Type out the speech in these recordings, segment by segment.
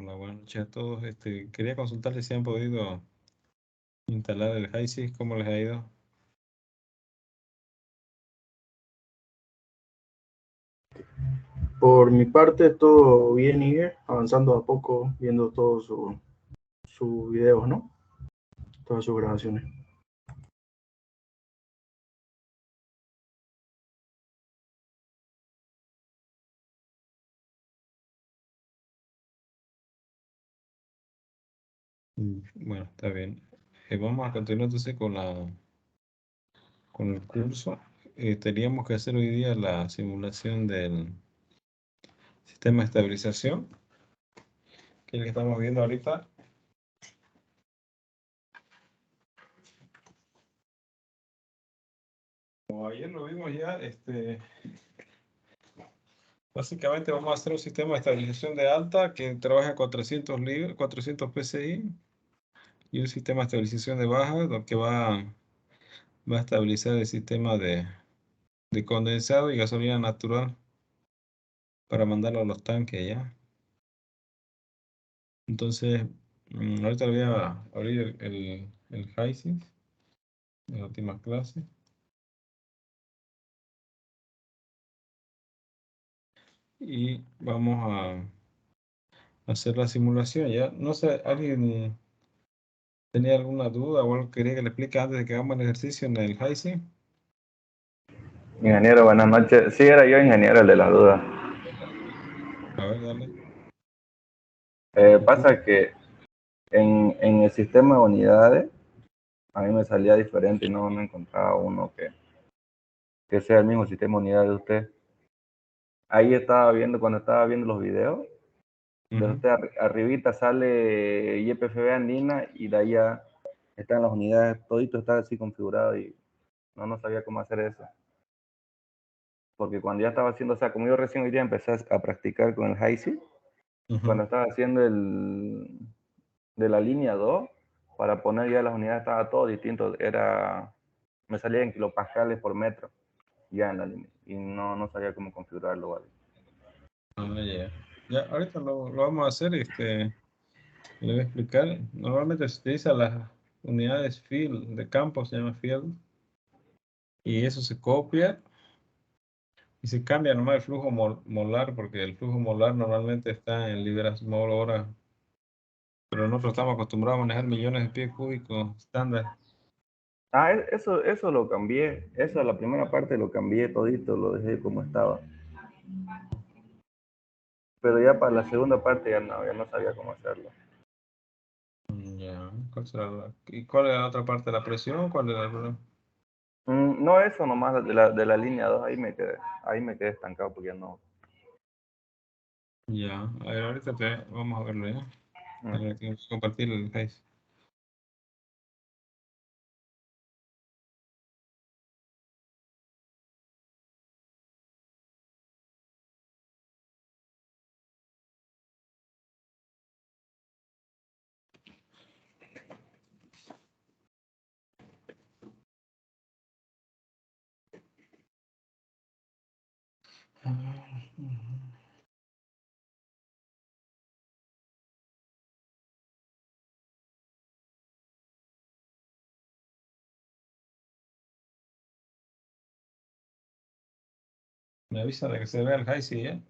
Hola, buenas noches a todos. Quería consultarles si han podido instalar el HiSys, ¿cómo les ha ido? Por mi parte, todo bien, Iger, avanzando a poco, viendo todos sus videos, ¿no? Todas sus grabaciones. Bueno, está bien. Vamos a continuar entonces con el curso. Teníamos que hacer hoy día la simulación del sistema de estabilización, que es el que estamos viendo ahorita. Como ayer lo vimos ya, básicamente vamos a hacer un sistema de estabilización de alta que trabaja a 400 PSI y un sistema de estabilización de baja que va a estabilizar el sistema de condensado y gasolina natural para mandarlo a los tanques ya. Entonces, ahorita le voy a abrir el HiSys de la última clase. Y vamos a hacer la simulación ya. No sé, ¿alguien tenía alguna duda o algo que quería que le explique antes de que hagamos el ejercicio en el HiSys? Ingeniero, buenas noches. Sí, era yo, ingeniero, el de las dudas. A ver, dale. Pasa que en el sistema de unidades, a mí me salía diferente y no encontraba uno que sea el mismo sistema de unidades de usted. Ahí estaba viendo, cuando estaba viendo los videos, de usted arribita sale YPFB Andina y de allá están las unidades, todito está así configurado y no sabía cómo hacer eso. Porque cuando ya estaba haciendo, o sea, como yo recién hoy día empecé a practicar con el HiSys, cuando estaba haciendo de la línea 2, para poner ya las unidades estaba todo distinto, me salía en kilopascales por metro, ya en la línea, y no sabía cómo configurarlo, ¿vale? Ya. Ya, ahorita lo vamos a hacer, le voy a explicar. Normalmente se utiliza las unidades field, de campo se llama field, y eso se copia y se cambia nomás el flujo molar, porque el flujo molar normalmente está en libras mol hora, pero nosotros estamos acostumbrados a manejar millones de pies cúbicos estándar. Ah, eso lo cambié, eso la primera parte lo cambié todito, lo dejé como estaba. Pero ya para la segunda parte ya no sabía cómo hacerlo. Ya, ¿y cuál era la otra parte? ¿La presión? ¿Cuál era el problema? No, eso nomás de la línea 2, ahí me quedé estancado porque ya no. Ya, a ver, ahorita vamos a verlo ya. Ahora tengo que compartir el Face. Me avisa de que se vea el high, sí, ¿eh?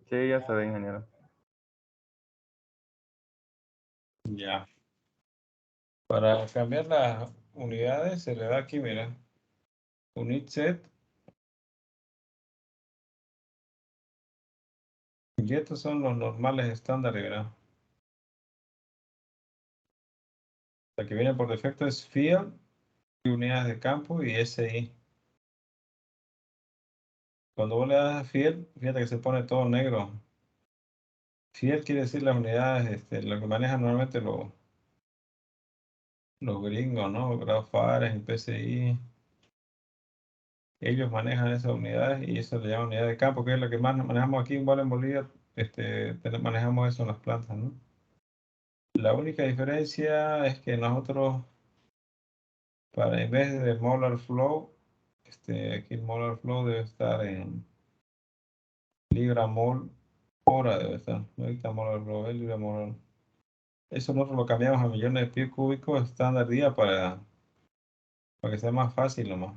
Sí, ya se ve, ingeniero. Ya. Para cambiar las unidades se le da aquí, mira, unit set. Y estos son los normales estándares, ¿verdad? La que viene por defecto es field, y unidades de campo y SI. Cuando vos le das a field, fíjate que se pone todo negro. Field quiere decir las unidades, lo que manejan normalmente los gringos, ¿no? Grados Fares, el PSI. Ellos manejan esas unidades y eso le llaman unidad de campo, que es lo que más manejamos aquí igual en Bolivia. Manejamos eso en las plantas, ¿no? La única diferencia es que nosotros, en vez de molar flow, aquí el molar flow debe estar libra mol hora debe estar. Ahorita mol al rover, libra mol hora. Eso nosotros lo cambiamos a millones de pies cúbicos estándar día para que sea más fácil nomás.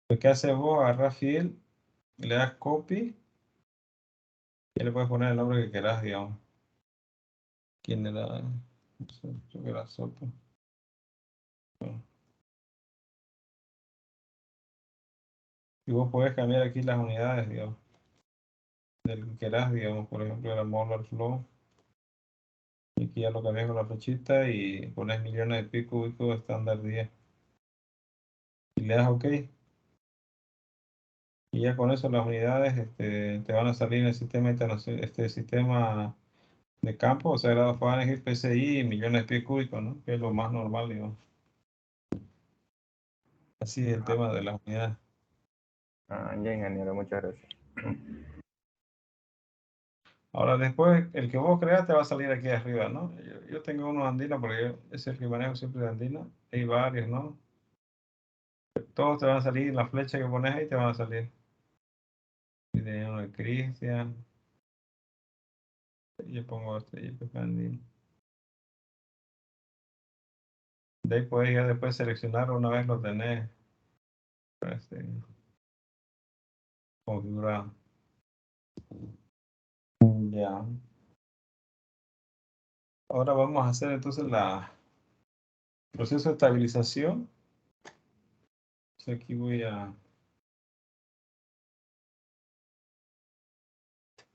Lo que hace vos, agarras fiel, le das copy y le puedes poner el nombre que querás, digamos. ¿Quién era? No sé, creo que era Soto. Bueno. Y vos podés cambiar aquí las unidades, digamos, del que querás, digamos, por ejemplo, era Molar Flow. Y aquí ya lo cambias con la flechita y pones millones de pies cúbicos estándar día. Y le das OK. Y ya con eso las unidades te van a salir en el sistema, este sistema de campo, o sea, grados Fahrenheit, PSI y millones de pies cúbicos, ¿no? Que es lo más normal, digamos. Así es el tema de las unidades. Ya, ingeniero, muchas gracias. Ahora después, el que vos creas te va a salir aquí arriba, ¿no? Yo tengo uno andino porque es el que manejo siempre de andino. Hay varios, ¿no? Todos te van a salir, la flecha que pones ahí te van a salir. Y de uno de Cristian. Yo pongo este IPP andino. De ahí puedes ya después seleccionar una vez lo tenés configurado. Ya. Ahora vamos a hacer entonces proceso de estabilización. Aquí voy a...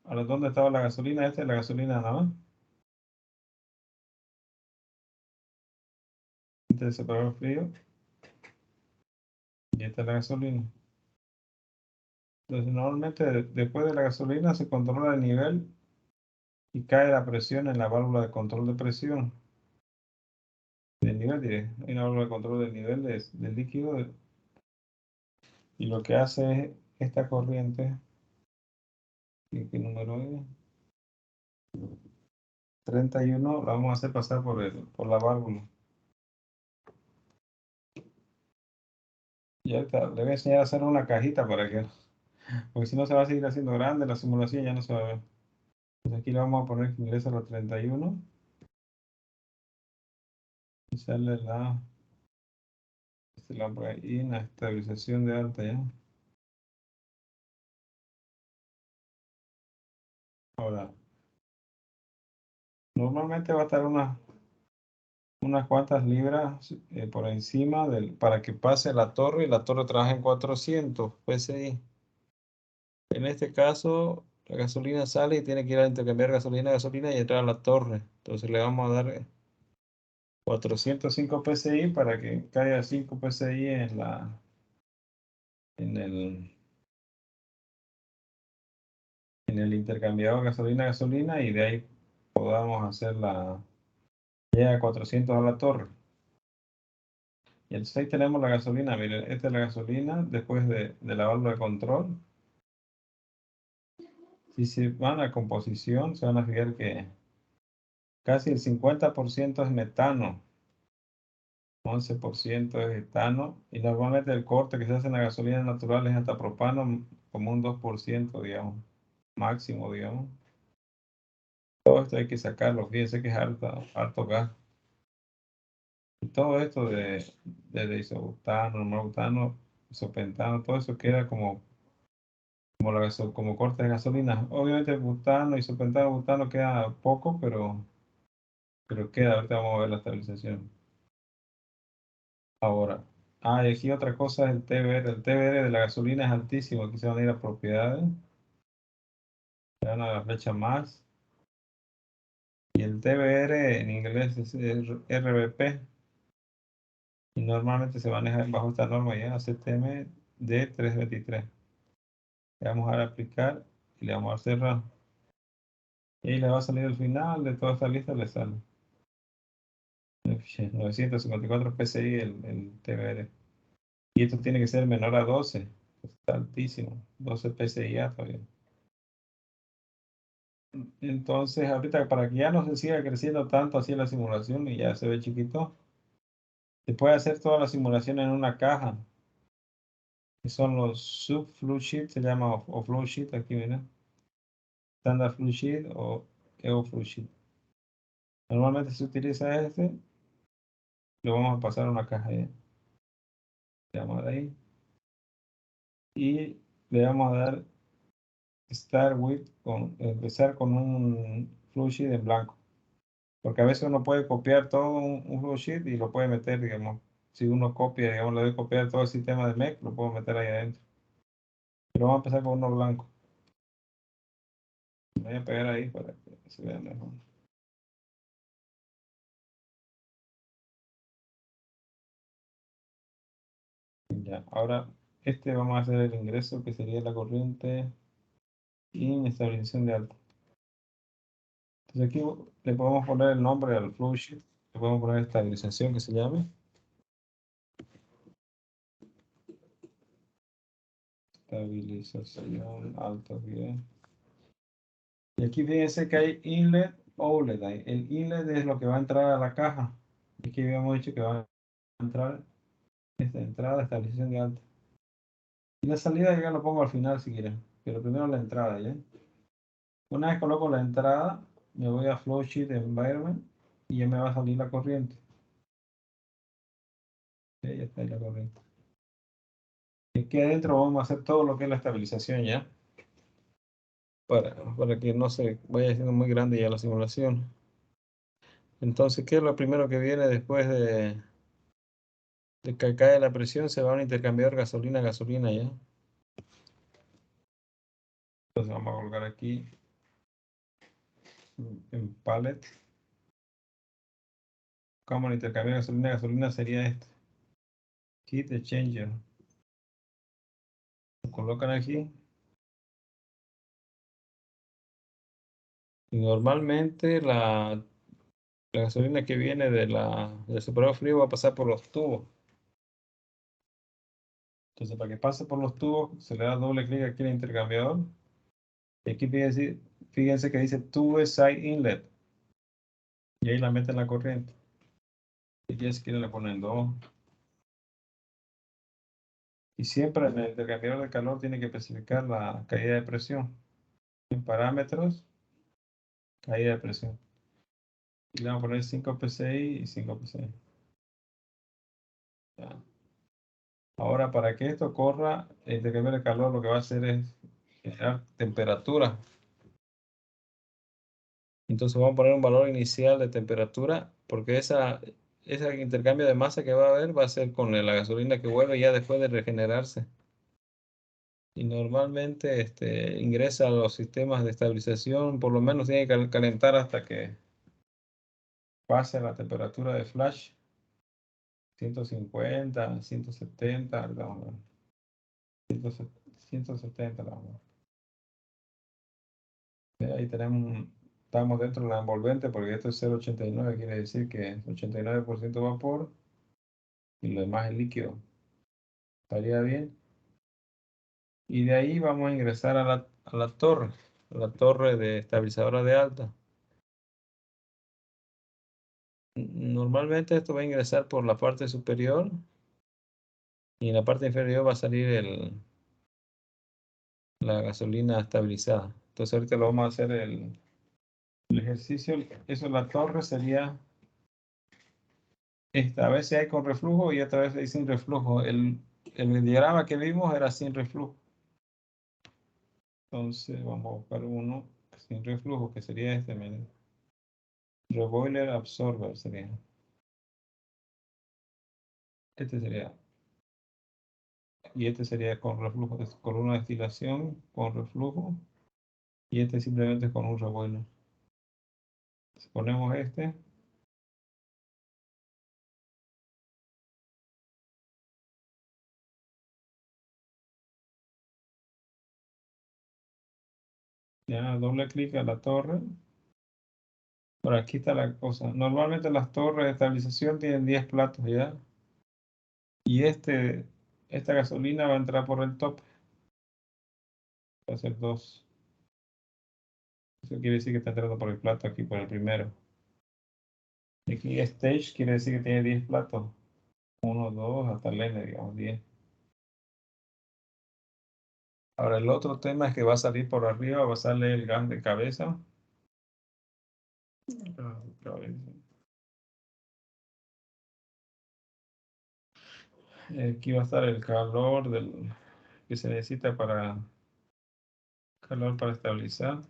Ahora, ¿dónde estaba la gasolina? Esta es la gasolina nada más. Este es el separador frío. Y esta es la gasolina. Entonces, normalmente después de la gasolina se controla el nivel y cae la presión en la válvula de control de presión. Del nivel, diré. Hay una válvula de control del nivel del líquido. Y lo que hace es esta corriente. ¿Qué número es? 31, la vamos a hacer pasar por la válvula. Y ahorita le voy a enseñar a hacer una cajita para que, porque si no se va a seguir haciendo grande, la simulación ya no se va a ver. Entonces aquí le vamos a poner que ingresa a los 31 y sale la estabilización de alta ya. Ahora, normalmente va a estar unas cuantas libras por encima para que pase la torre y la torre trabaja en 400 PSI. En este caso, la gasolina sale y tiene que ir a intercambiar gasolina a gasolina y entrar a la torre. Entonces le vamos a dar 405 PSI para que caiga 5 PSI en el, en el intercambiador gasolina-gasolina y de ahí podamos hacer llega a 400 a la torre. Y entonces ahí tenemos la gasolina. Miren, esta es la gasolina después de la válvula de control. Si se van a composición, se van a fijar que casi el 50% es metano, 11% es etano, y normalmente el corte que se hace en la gasolina natural es hasta propano, como un 2%, digamos, máximo, digamos. Todo esto hay que sacarlo, fíjense que es harto gas. Y todo esto de isobutano, normobutano, isopentano, todo eso queda como corte de gasolina. Obviamente butano, isopentano, butano queda poco, pero queda. Ahorita vamos a ver la estabilización. Ahora, y aquí otra cosa es el TBR. El TBR de la gasolina es altísimo. Aquí se van a ir a propiedades. Se van a la flecha más. Y el TBR en inglés es RVP. Y normalmente se maneja bajo esta norma ya, CTM D323. Le vamos a dar a aplicar y le vamos a dar cerrar. Y ahí le va a salir al final de toda esta lista, le sale 954 PSI el TBR. Y esto tiene que ser menor a 12. Está altísimo. 12 PSI ya todavía. Entonces, ahorita para que ya no se siga creciendo tanto así la simulación y ya se ve chiquito, se puede hacer toda la simulación en una caja. que son los sub flue sheet, se llama o flow sheet, aquí miren, standard flue sheet o EO flue sheet. Normalmente se utiliza este, lo vamos a pasar a una caja de llamada ahí y le vamos a dar start with, empezar con un flue sheet en blanco, porque a veces uno puede copiar todo un flue sheet y lo puede meter, digamos, si uno copia, digamos, le doy copiar todo el sistema de MEC, lo puedo meter ahí adentro. Pero vamos a empezar con uno blanco. Voy a pegar ahí para que se vea mejor. Ya, ahora este vamos a hacer el ingreso que sería la corriente y estabilización de alta. Entonces aquí le podemos poner el nombre al flowsheet, le podemos poner estabilización que se llame. Estabilización alta, bien. Y aquí fíjense que hay inlet, outlet. El inlet es lo que va a entrar a la caja. Aquí habíamos dicho que va a entrar esta entrada, estabilización de alta. Y la salida ya lo pongo al final si quieren, pero primero la entrada, ¿ya? Una vez coloco la entrada, me voy a Flowsheet Environment y ya me va a salir la corriente. Ya está ahí la corriente. Y aquí adentro vamos a hacer todo lo que es la estabilización ya. Para que no se vaya haciendo muy grande ya la simulación. Entonces, ¿qué es lo primero que viene después de que cae la presión? Se va a un intercambiador gasolina-gasolina ya. Entonces vamos a colocar aquí en pallet. Como el intercambiador gasolina-gasolina sería este. Kit exchanger. Lo colocan aquí. Y normalmente la gasolina que viene del separador frío va a pasar por los tubos. Entonces, para que pase por los tubos, se le da doble clic aquí en el intercambiador. Y aquí fíjense que dice Tube Side Inlet. Y ahí la meten la corriente. Y ya si quieren le ponen dos. Y siempre en el intercambiador de calor tiene que especificar la caída de presión. En parámetros, caída de presión. Y le vamos a poner 5 PSI y 5 PSI. Ya. Ahora, para que esto corra, el intercambiador de calor lo que va a hacer es generar temperatura. Entonces vamos a poner un valor inicial de temperatura, porque ese intercambio de masa que va a haber va a ser con la gasolina que vuelve ya después de regenerarse. Y normalmente ingresa a los sistemas de estabilización, por lo menos tiene que calentar hasta que pase la temperatura de flash. 150, 170, vamos a ver. 170, vamos a ver. Ahí estamos dentro de la envolvente porque esto es 0,89, quiere decir que es 89% vapor y lo demás es líquido. Estaría bien. Y de ahí vamos a ingresar a la torre de estabilizadora de alta. Normalmente esto va a ingresar por la parte superior y en la parte inferior va a salir la gasolina estabilizada. Entonces ahorita lo vamos a hacer el ejercicio. Eso, la torre sería esta. A veces hay con reflujo y otra vez hay sin reflujo. El diagrama que vimos era sin reflujo. Entonces vamos a buscar uno sin reflujo, que sería este, miren. Reboiler absorber sería. Este sería. Y este sería con reflujo, con una destilación, con reflujo. Y este simplemente con un reboiler. Si ponemos este, ya doble clic a la torre. Por aquí está la cosa. Normalmente las torres de estabilización tienen 10 platos ya. Y esta gasolina va a entrar por el tope. Va a ser 2. Eso quiere decir que está entrando por el plato aquí, por el primero. Y aquí stage quiere decir que tiene 10 platos. 1, 2, hasta el N, digamos, 10. Ahora el otro tema es que va a salir por arriba, va a salir el gas de cabeza. Aquí va a estar el calor que se necesita calor para estabilizar.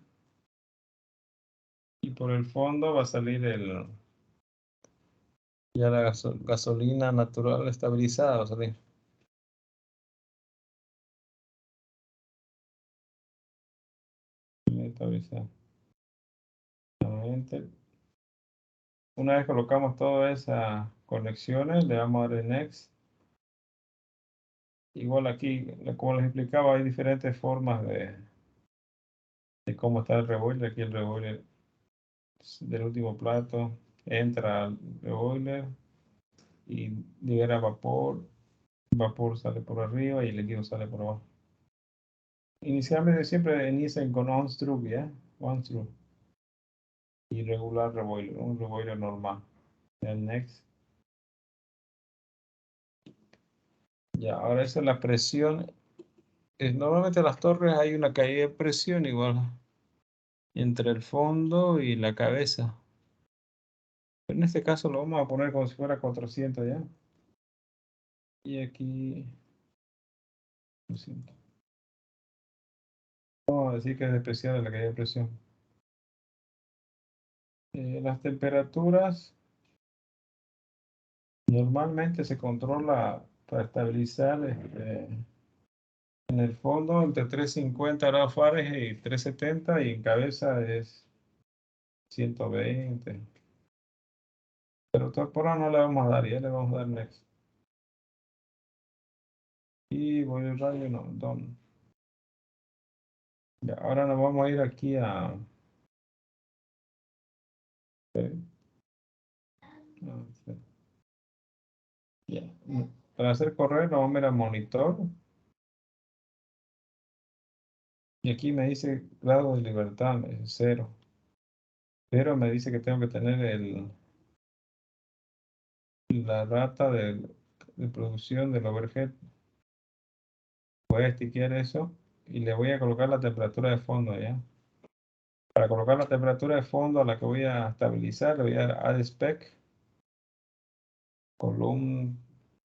Y por el fondo va a salir ya la gasolina natural estabilizada. Va a salir. Estabilizada. Nuevamente. Una vez colocamos todas esas conexiones, le vamos a dar el Next. Igual aquí, como les explicaba, hay diferentes formas de cómo está el reboiler. Aquí el reboiler del último plato entra al reboiler y libera vapor. Vapor sale por arriba y el líquido sale por abajo. Inicialmente siempre inician con on-stroke, ¿ya? On-stroke. Y regular reboiler, un reboiler normal. El next. Ya, ahora esa es la presión. Normalmente en las torres hay una caída de presión igual entre el fondo y la cabeza. Pero en este caso lo vamos a poner como si fuera 400, ¿ya? Y aquí 200. Vamos a decir que es especial la caída de presión. Las temperaturas normalmente se controla para estabilizar en el fondo entre 350 grados Fahrenheit y 370 y en cabeza es 120. Pero por ahora no le vamos a dar, ya le vamos a dar next. Y voy al radio, no, done. Ya, ahora nos vamos a ir aquí a... Ya. Para hacer correr, nos vamos a ir a monitor. Y aquí me dice grado de libertad, es 0. Pero me dice que tengo que tener la data de producción del overhead. Voy a estiquear eso y le voy a colocar la temperatura de fondo, ¿ya? Para colocar la temperatura de fondo a la que voy a estabilizar, le voy a dar add spec, column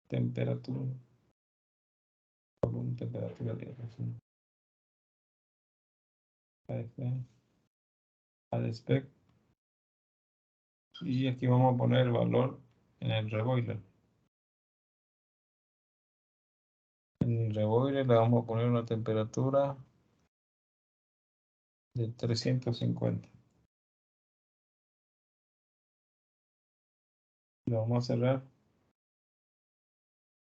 temperatura, column temperatura de add spec. Y aquí vamos a poner el valor en el reboiler. En el reboiler le vamos a poner una temperatura de 350. Lo vamos a cerrar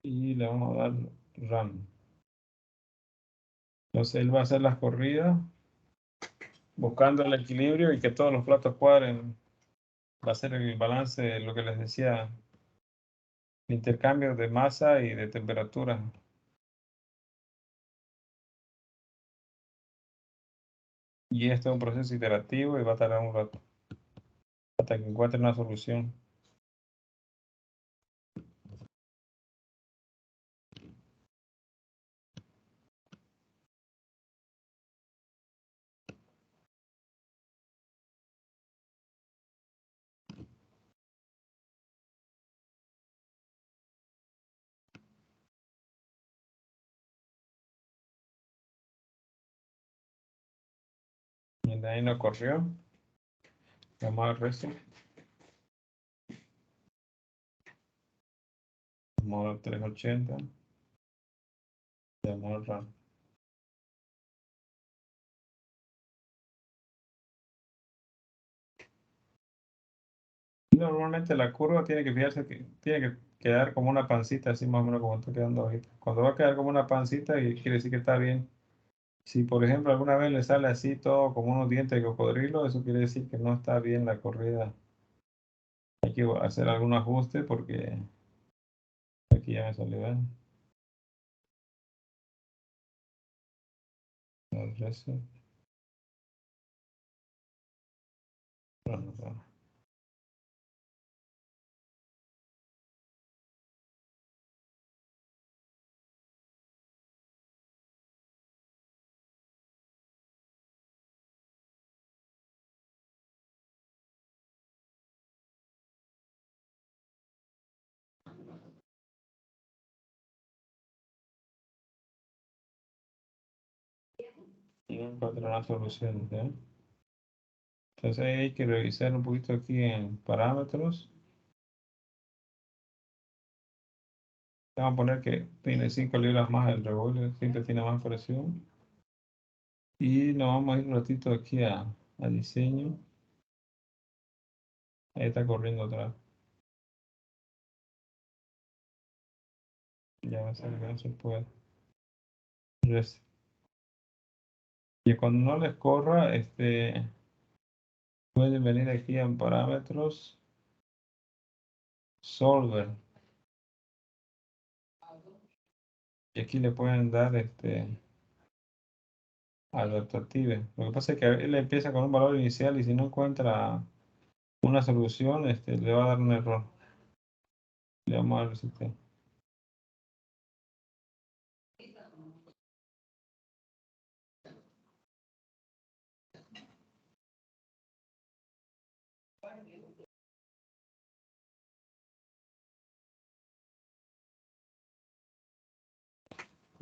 y le vamos a dar run. Entonces él va a hacer las corridas buscando el equilibrio y que todos los platos cuadren. Va a ser el balance de lo que les decía, el intercambio de masa y de temperatura. Y esto es un proceso iterativo y va a tardar un rato hasta que encuentre una solución. Y de ahí no corrió. Vamos a reset. Vamos a 380. Vamos a run. Normalmente la curva tiene que fijarse que tiene que quedar como una pancita, así más o menos como está quedando ahorita. Cuando va a quedar como una pancita, y quiere decir que está bien. Si por ejemplo alguna vez le sale así todo como unos dientes de cocodrilo, eso quiere decir que no está bien la corrida. Hay que hacer algún ajuste porque aquí ya me salió bien. El reset. No. y no encuentro una solución, ¿sí? Entonces ahí hay que revisar un poquito aquí en parámetros. Vamos a poner que tiene 5 libras más el revólver, siempre tiene más presión. Y nos vamos a ir un ratito aquí a diseño. Ahí está corriendo otra vez. Ya va a ser que no se puede. Res- Y cuando no les corra, pueden venir aquí en parámetros, solver. Y aquí le pueden dar adaptative. Lo que pasa es que él empieza con un valor inicial y si no encuentra una solución, le va a dar un error. Le vamos a dar el sistema.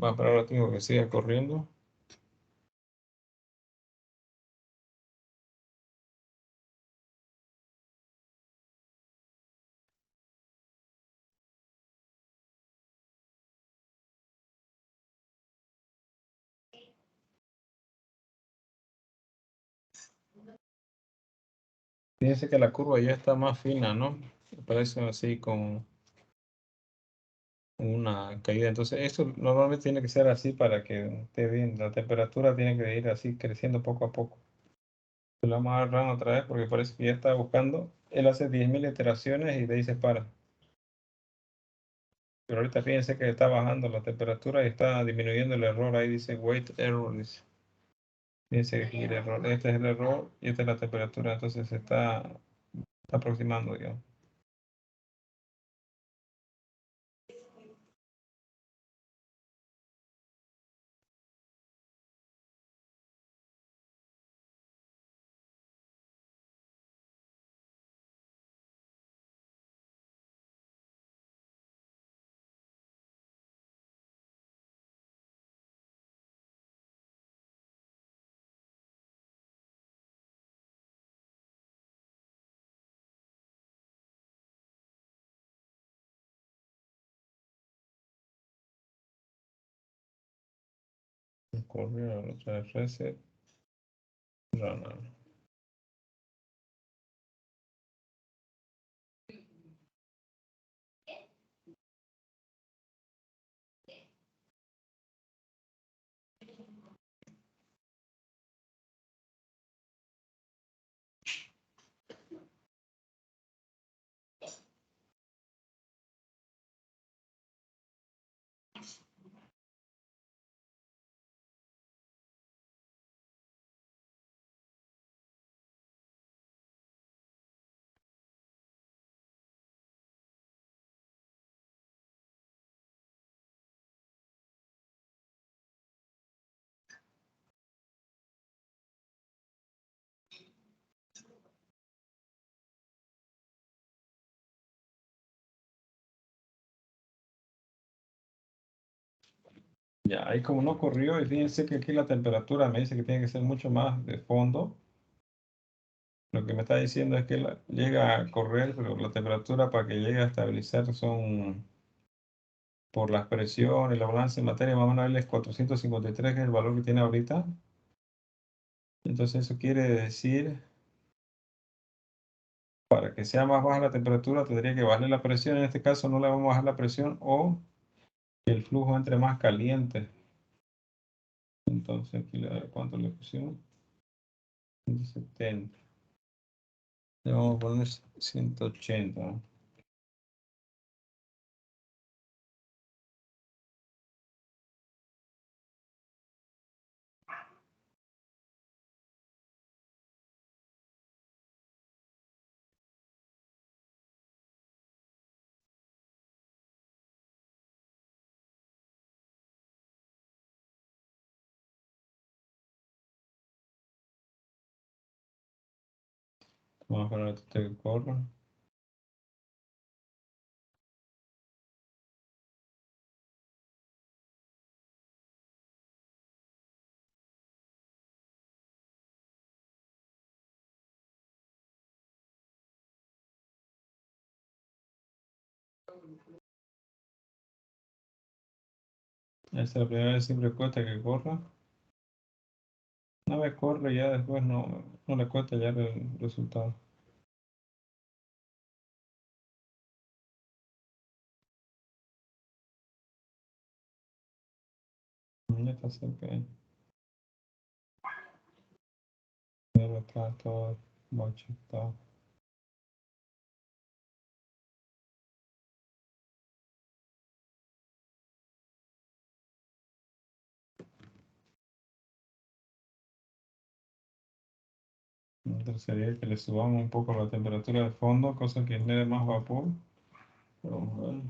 Va, pero ahora tengo que siga corriendo. Fíjense que la curva ya está más fina, ¿no? Parece así con una caída. Entonces, esto normalmente tiene que ser así para que esté bien. La temperatura tiene que ir así creciendo poco a poco. Lo vamos a dar run otra vez porque parece que ya está buscando. Él hace 10.000 iteraciones y de ahí se para. Pero ahorita fíjense que está bajando la temperatura y está disminuyendo el error. Ahí dice wait error. Dice. Fíjense que aquí el error. Este es el error y esta es la temperatura. Entonces se está aproximando, digamos. Correo, otra vez reset. Run. Ya, ahí como no corrió, y fíjense que aquí la temperatura me dice que tiene que ser mucho más de fondo. Lo que me está diciendo es que llega a correr, pero la temperatura para que llegue a estabilizar son por las presiones, la balanza de materia, más o menos él es 453, que es el valor que tiene ahorita. Entonces eso quiere decir, para que sea más baja la temperatura, tendría que bajar la presión. En este caso no le vamos a bajar la presión o que el flujo entre más caliente. Entonces aquí ¿cuánto le pusimos? 170. Le vamos a poner 180, ¿no? Vamos a poner este que corra. Esta es la primera vez, siempre cuesta que corra. Una vez corre, ya después no le cuesta ya el resultado. Ya está cerca. Ya está todo machitado. Entonces sería que le subamos un poco la temperatura de fondo, cosa que genere más vapor. Pero vamos a ver.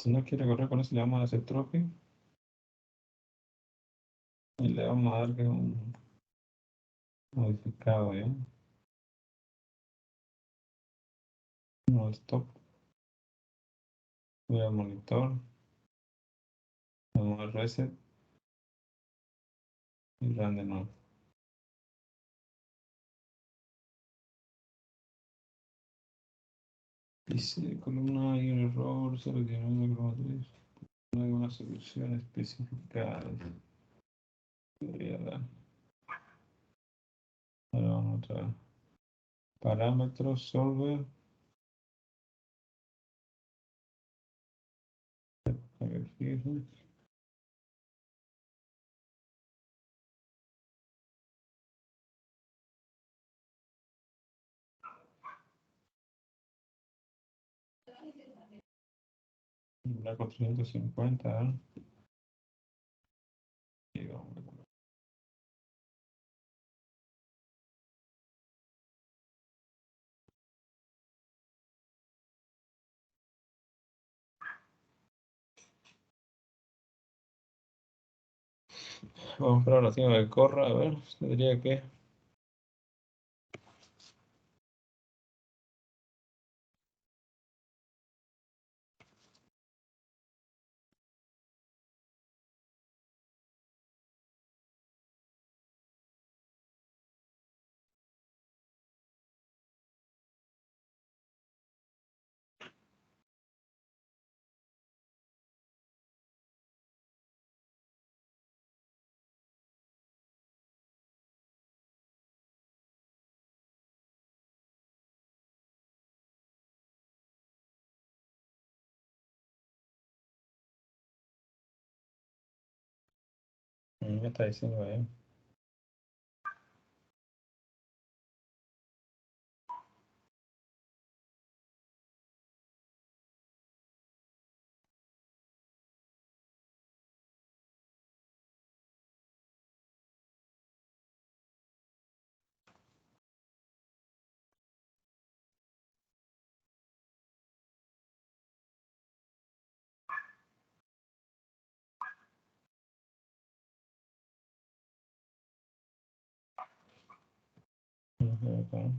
Si no quiere correr con eso, le vamos a hacer troque y le vamos a dar que un modificado, ¿ya? No, stop. Voy al monitor, vamos a reset y run de nuevo. Dice columna hay un error, solo tiene una cromatriz. No hay una solución especificada. Podría dar. Ahora vamos otra vez. Parámetros, solver. A ver, fíjense. Blanco 350, ¿eh? Y vamos a ver. Vamos a esperar a la tienda que corra, a ver, tendría que. Me está diciendo ahí. Acá.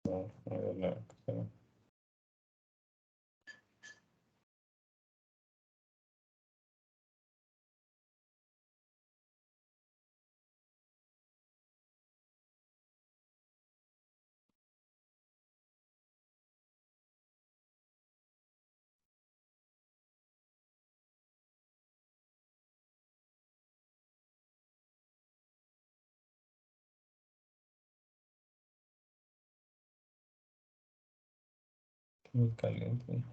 No, a ver la- muy caliente.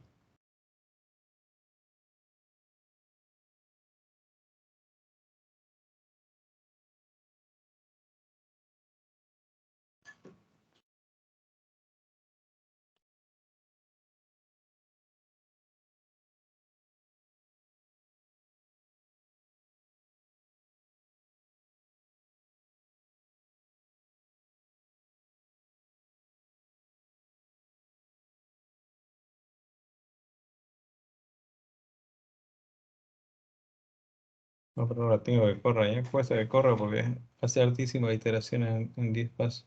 No, pero ahora tengo que correr, ya cuesta que corra porque hace altísimas iteraciones en 10 pasos.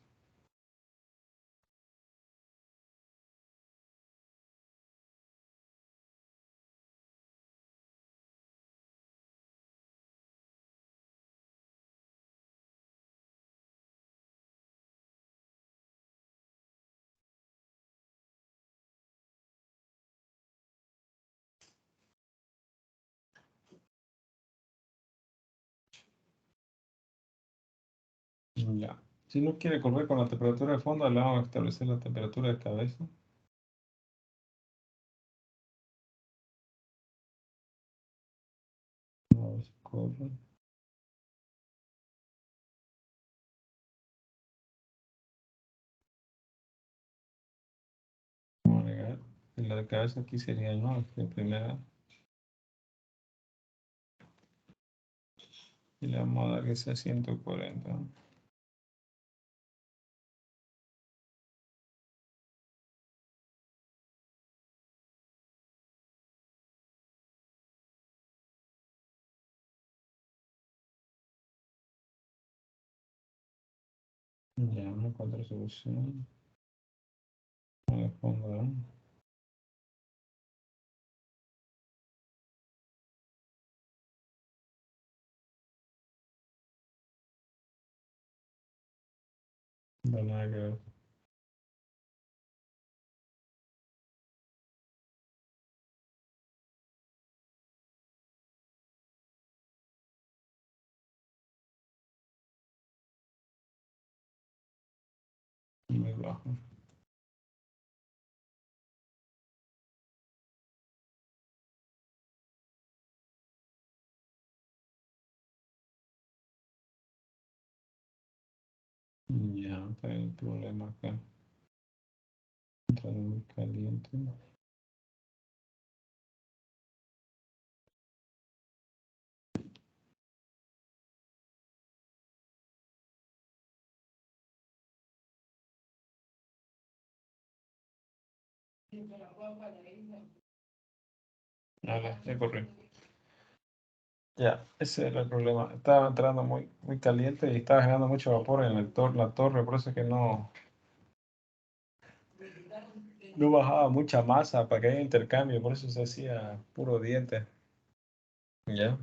Ya. Si no quiere correr con la temperatura de fondo, le vamos a establecer la temperatura de cabeza. A ver si corre. Vamos a agregar. Y la de cabeza aquí sería, ¿no? La primera. Y le vamos a dar que sea 140. Ya, no encuentro solución. Vamos a poner. No, nada que ver. Muy bajo. Ya, está el problema acá. Está muy caliente. Nada, ya corrí. Ya, ese era el problema. Estaba entrando muy caliente y estaba generando mucho vapor en la torre, por eso es que no bajaba mucha masa para que haya intercambio, por eso se hacía puro diente. Ya.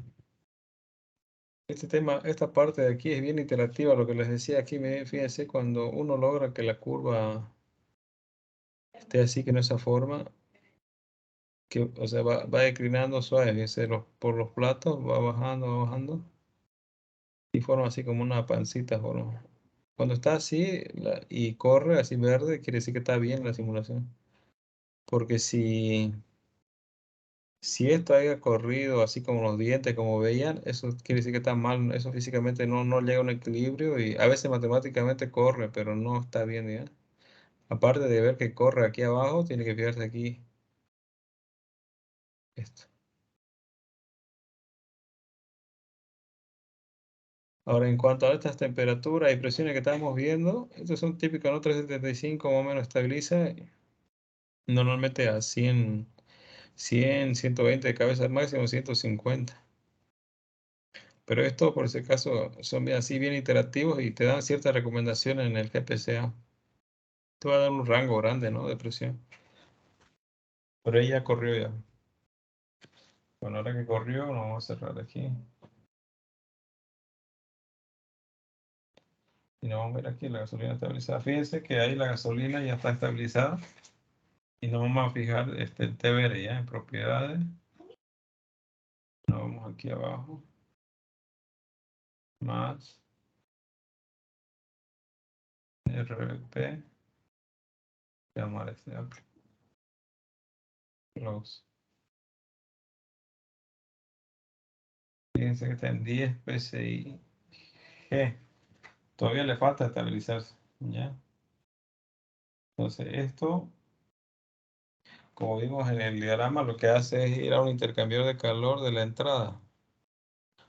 Este tema, esta parte de aquí es bien interactiva, lo que les decía aquí, fíjense, cuando uno logra que la curva esté así, que no esa forma, que, o sea, va declinando suave, fíjense, por los platos, va bajando, y forma así como una pancita, forma. Cuando está así y corre así verde, quiere decir que está bien la simulación. Porque si esto haya corrido así como los dientes, como veían, eso quiere decir que está mal, eso físicamente no llega a un equilibrio y a veces matemáticamente corre, pero no está bien ya. Aparte de ver que corre aquí abajo, tiene que fijarse aquí esto. Ahora, en cuanto a estas temperaturas y presiones que estamos viendo, estos son típicos, ¿no? 375 más o menos estabiliza normalmente a 120 de cabeza al máximo, 150. Pero esto, por si acaso, son bien, así bien interactivos y te dan ciertas recomendaciones en el GPCA. Te va a dar un rango grande, ¿no? De presión. Pero ella corrió ya. Bueno, ahora que corrió, lo vamos a cerrar aquí. Y nos vamos a ver aquí la gasolina estabilizada. Fíjense que ahí la gasolina ya está estabilizada. Y nos vamos a fijar el TBR ya en propiedades. Nos vamos aquí abajo. Más RP. Llamar este otro. Close. Fíjense que está en 10 PSI G. Todavía le falta estabilizarse. ¿Ya? Entonces esto, como vimos en el diagrama, lo que hace es ir a un intercambiador de calor de la entrada.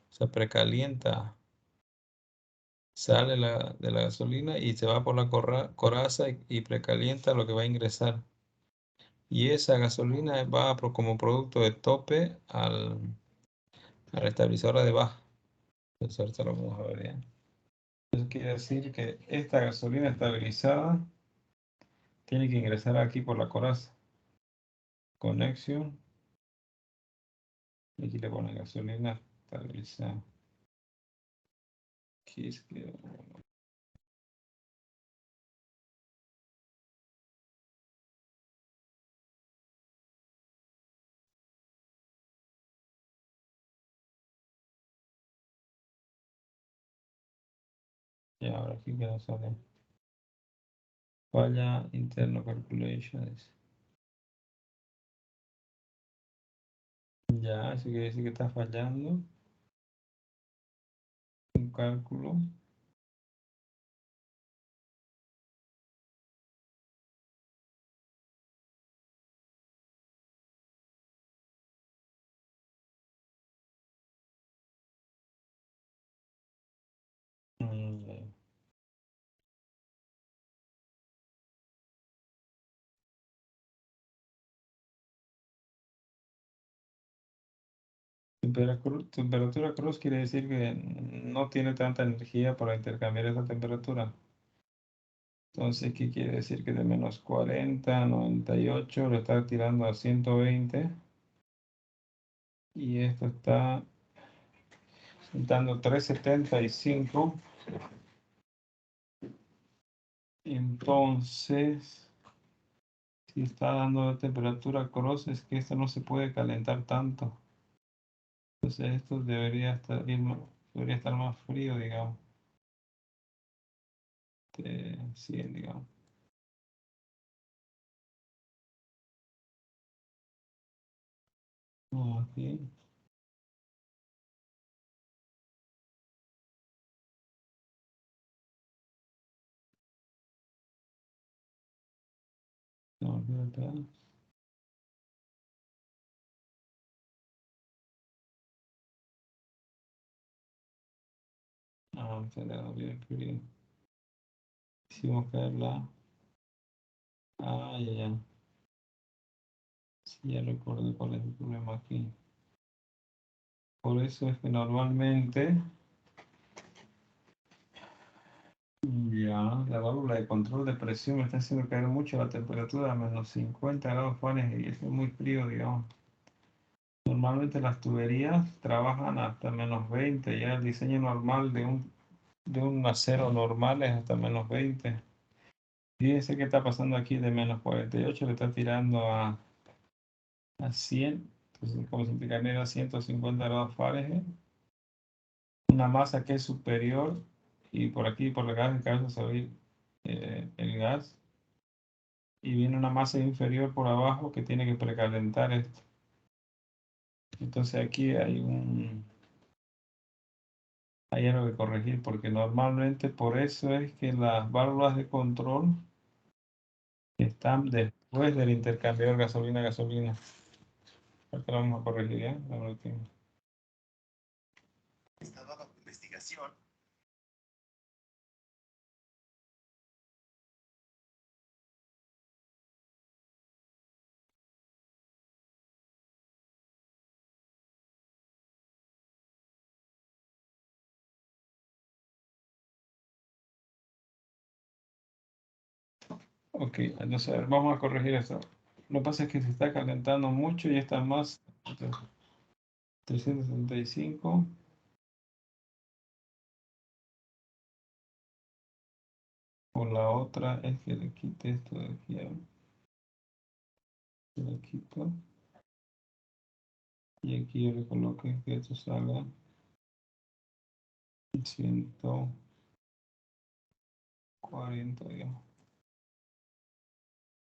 O sea, precalienta, sale de la gasolina y se va por la coraza y precalienta lo que va a ingresar. Y esa gasolina va como producto de tope a la estabilizadora de baja. Entonces ahorita lo vamos a ver ya. Eso quiere decir que esta gasolina estabilizada tiene que ingresar aquí por la coraza. Conexión. Y aquí le ponen gasolina estabilizada. Aquí es que... Y ahora aquí que nos sale. Falla interno calculations. Ya, eso quiere decir que está fallando un cálculo. Ya. Temperatura cruz quiere decir que no tiene tanta energía para intercambiar esa temperatura. Entonces, ¿qué quiere decir? Que de menos 40 a 98 lo está tirando a 120 y esto está dando 375. Entonces, si está dando temperatura cross, es que esto no se puede calentar tanto. Entonces, esto debería estar más frío, digamos. 100, digamos. Aquí. No, espérate. Se le da bien frío. Hicimos caerla. Ya, ya. Sí, ya recuerdo cuál es el problema aquí. Por eso es que normalmente, ya, la válvula de control de presión me está haciendo caer mucho la temperatura a menos 50 grados Fahrenheit y eso es muy frío, digamos. Normalmente las tuberías trabajan hasta menos 20, ya el diseño normal de un acero normal es hasta menos 20. Fíjense qué está pasando aquí de menos 48, le está tirando a 100, entonces como se indica a 150 grados Fahrenheit. Una masa que es superior y por aquí, por el gas de cabeza, se va a ir el gas y viene una masa inferior por abajo que tiene que precalentar esto. Entonces aquí hay algo que corregir porque normalmente por eso es que las válvulas de control están después del intercambiador gasolina-gasolina. Acá lo vamos a corregir ya. Estaba bajo investigación. Ok, entonces a ver, vamos a corregir esto. Lo que pasa es que se está calentando mucho y está más 375. O la otra es que le quite esto de aquí. A ver, le quito. Y aquí yo le coloque que esto salga 140, digamos.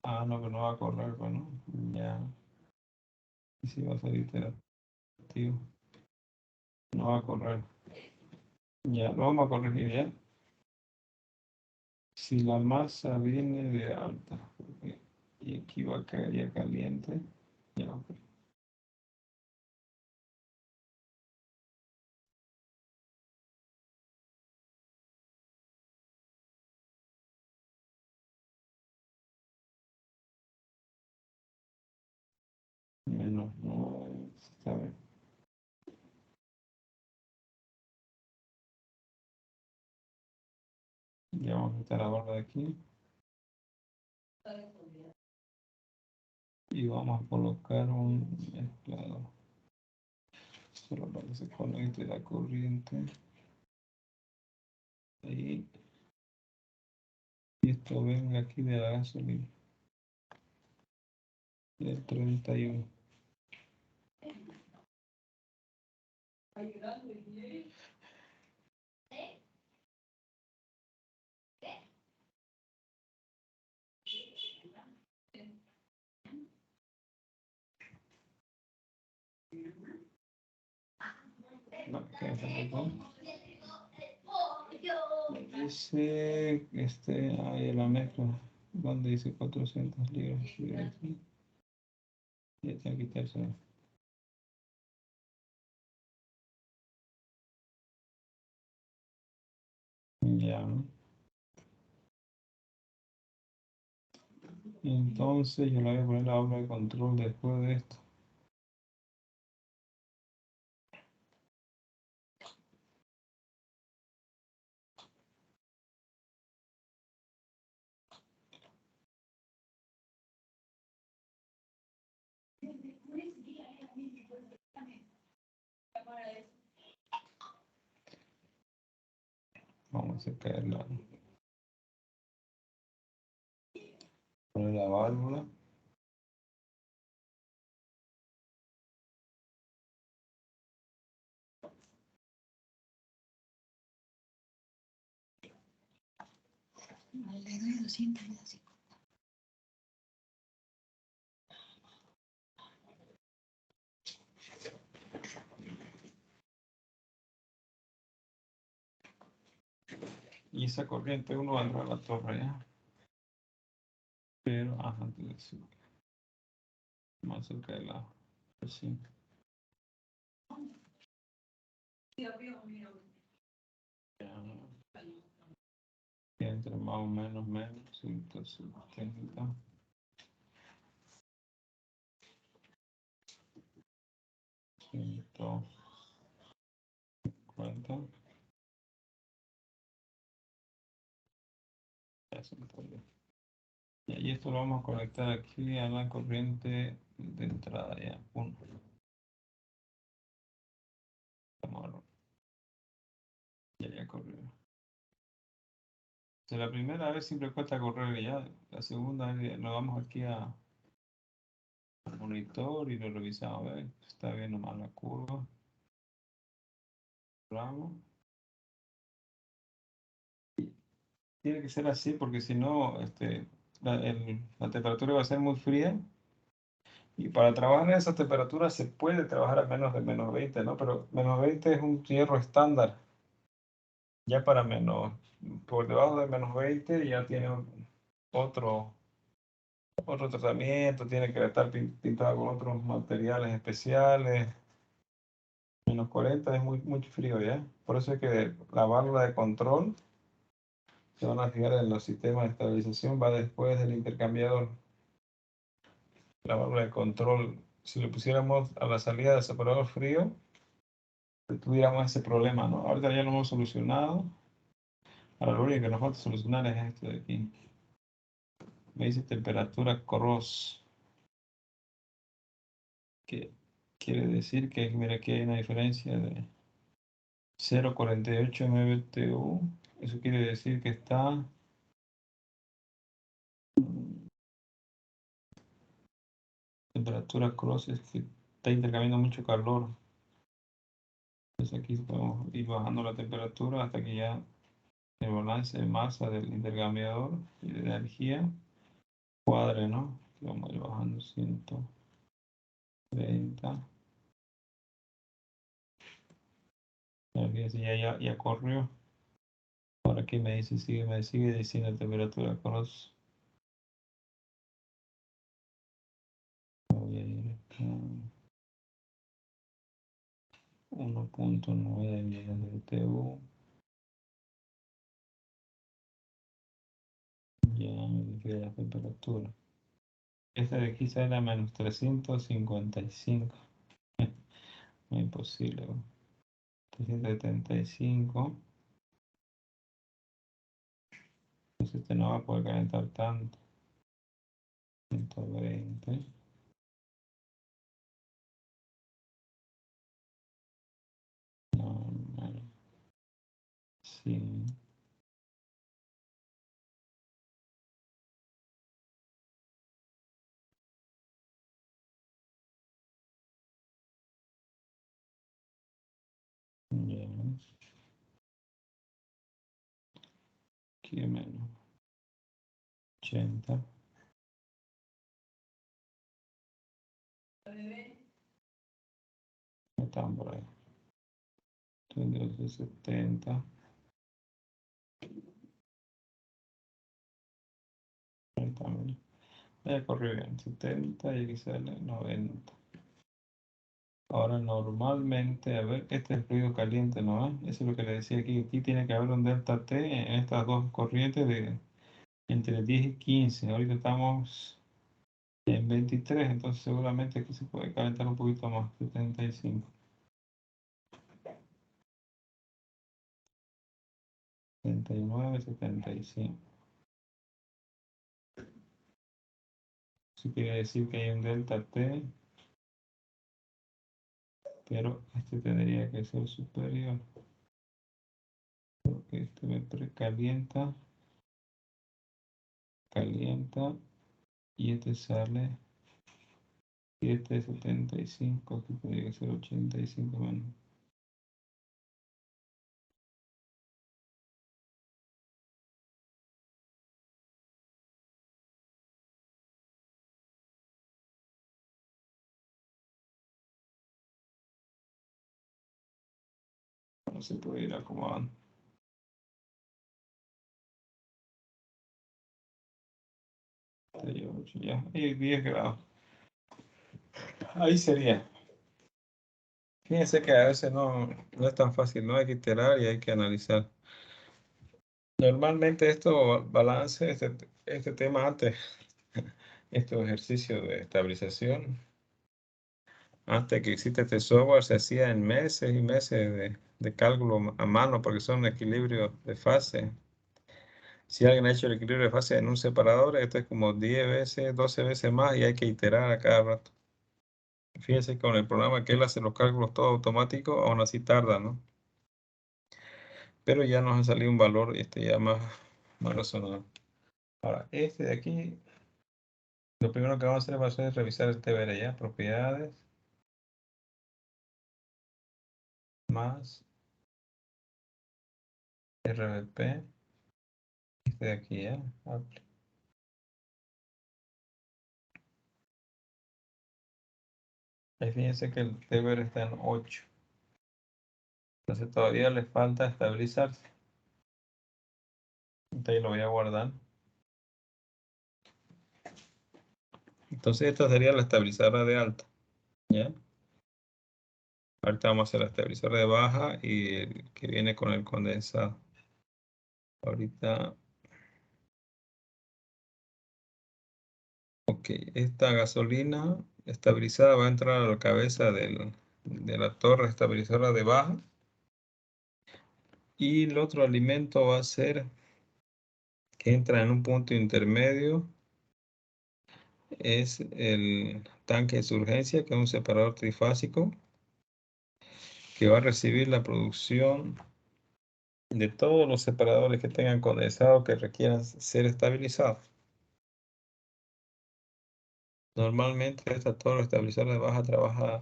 Ah, no, pero no va a correr, pues, ¿no? Ya. Y si va a ser iterativo. No va a correr. Ya, lo vamos a corregir, ¿ya? Si la masa viene de alta, y aquí va a caer ya caliente, ya, ok. Menos 9, está bien. Ya vamos a quitar la barra de aquí. Y vamos a colocar un mezclador. Solo para que se conecte la corriente. Ahí. Y esto venga aquí de la gasolina. Del 31. No, ¿qué hace acá? Dice, ahí la mezcla, donde dice 400 libras. Ya tengo que quitarse. Ya, ¿no? Entonces yo le voy a poner la obra de control después de esto. Vamos a sacar poner la válvula. Le doy 200 y así. Y esa corriente uno va a entrar a la torre ya. Pero, ajá, entonces, más cerca de la. Pues sí. Ya, y entre más o menos, 170. 150. Ya se me fue. Y esto lo vamos a conectar aquí a la corriente de entrada ya. Punto. Vamos a ver. Ya corrió. O sea, la primera vez siempre cuesta correr ya. La segunda vez nos vamos aquí al monitor y lo revisamos. A ver, está bien nomás la curva. Vamos. Tiene que ser así porque si no, la temperatura va a ser muy fría. Y para trabajar en esa temperatura se puede trabajar a menos de menos 20, ¿no? Pero menos 20 es un hierro estándar. Ya para menos, por debajo de menos 20 ya tiene otro, otro tratamiento, tiene que estar pintado con otros materiales especiales. Menos 40 es muy frío ya. Por eso es que la válvula de control, se van a fijar en los sistemas de estabilización, va después del intercambiador. La válvula de control, si le pusiéramos a la salida del separador frío, tuviéramos ese problema, ¿no? Ahorita ya lo hemos solucionado. Ahora lo único que nos falta solucionar es esto de aquí. Me dice temperatura cross. Que quiere decir que, mira, aquí hay una diferencia de 0,48 MBTU. Eso quiere decir que está... Temperatura cross es que está intercambiando mucho calor. Entonces aquí podemos ir bajando la temperatura hasta que ya el balance de masa del intercambiador y de energía cuadre, ¿no? Vamos a ir bajando 130. Fíjense, ya corrió. Ahora aquí me sigue diciendo la temperatura cross. Voy a ir acá. 1,9 MBTU. Ya me dice la temperatura. Esta de aquí sale a menos 355. Imposible. 375. Entonces este no va a poder calentar tanto. 120. No, no. Sí. Ya. Aquí menos 80. Están por ahí. 270. Ahí está, mira. Ya corrió bien. 70 y aquí sale 90. Ahora normalmente, a ver, este es el fluido caliente, ¿no? Eso es lo que le decía aquí. Aquí tiene que haber un delta T en estas dos corrientes de entre 10 y 15. Ahorita estamos en 23, entonces seguramente aquí se puede calentar un poquito más, 75. 79, 75. Eso quiere decir que hay un delta T, pero este tendría que ser superior, porque este me precalienta, calienta, y este sale 7,75, aquí tendría que ser 85 menos. No se puede ir acomodando. 38, ya, y 10 grados. Ahí sería. Fíjense que a veces no es tan fácil, ¿no? Hay que iterar y hay que analizar. Normalmente esto balance, este tema antes, estos ejercicios de estabilización, antes que existe este software, se hacía en meses y meses de cálculo a mano porque son equilibrios de fase. Si alguien ha hecho el equilibrio de fase en un separador, esto es como 10 veces, 12 veces más y hay que iterar a cada rato. Fíjense que con el programa que él hace los cálculos todo automático, aún así tarda, ¿no? Pero ya nos ha salido un valor ya más razonable. Ahora, este de aquí, lo primero que vamos a hacer va a ser revisar el TBR ya, propiedades, más RBP, este de aquí ya, Apple. Ahí fíjense que el TBR está en 8, entonces todavía le falta estabilizarse. Entonces lo voy a guardar. Entonces esta sería la estabilizadora de alta, ¿ya? Ahorita vamos a hacer la estabilizadora de baja y el que viene con el condensado. Ahorita, ok, esta gasolina estabilizada va a entrar a la cabeza de la torre estabilizadora de baja. Y el otro alimento va a ser que entra en un punto intermedio es el tanque de surgencia, que es un separador trifásico que va a recibir la producción de todos los separadores que tengan condensado que requieran ser estabilizados. Normalmente esta torre estabilizadora de baja trabaja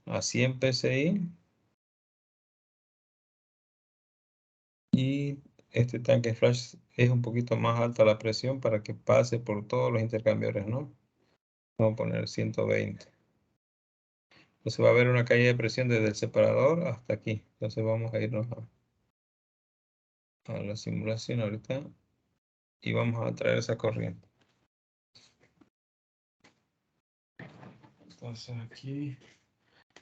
a 100 psi y este tanque flash es un poquito más alta la presión para que pase por todos los intercambiadores, ¿no? Vamos a poner 120. Entonces va a haber una caída de presión desde el separador hasta aquí. Entonces vamos a irnos a la simulación ahorita y vamos a traer esa corriente. Entonces aquí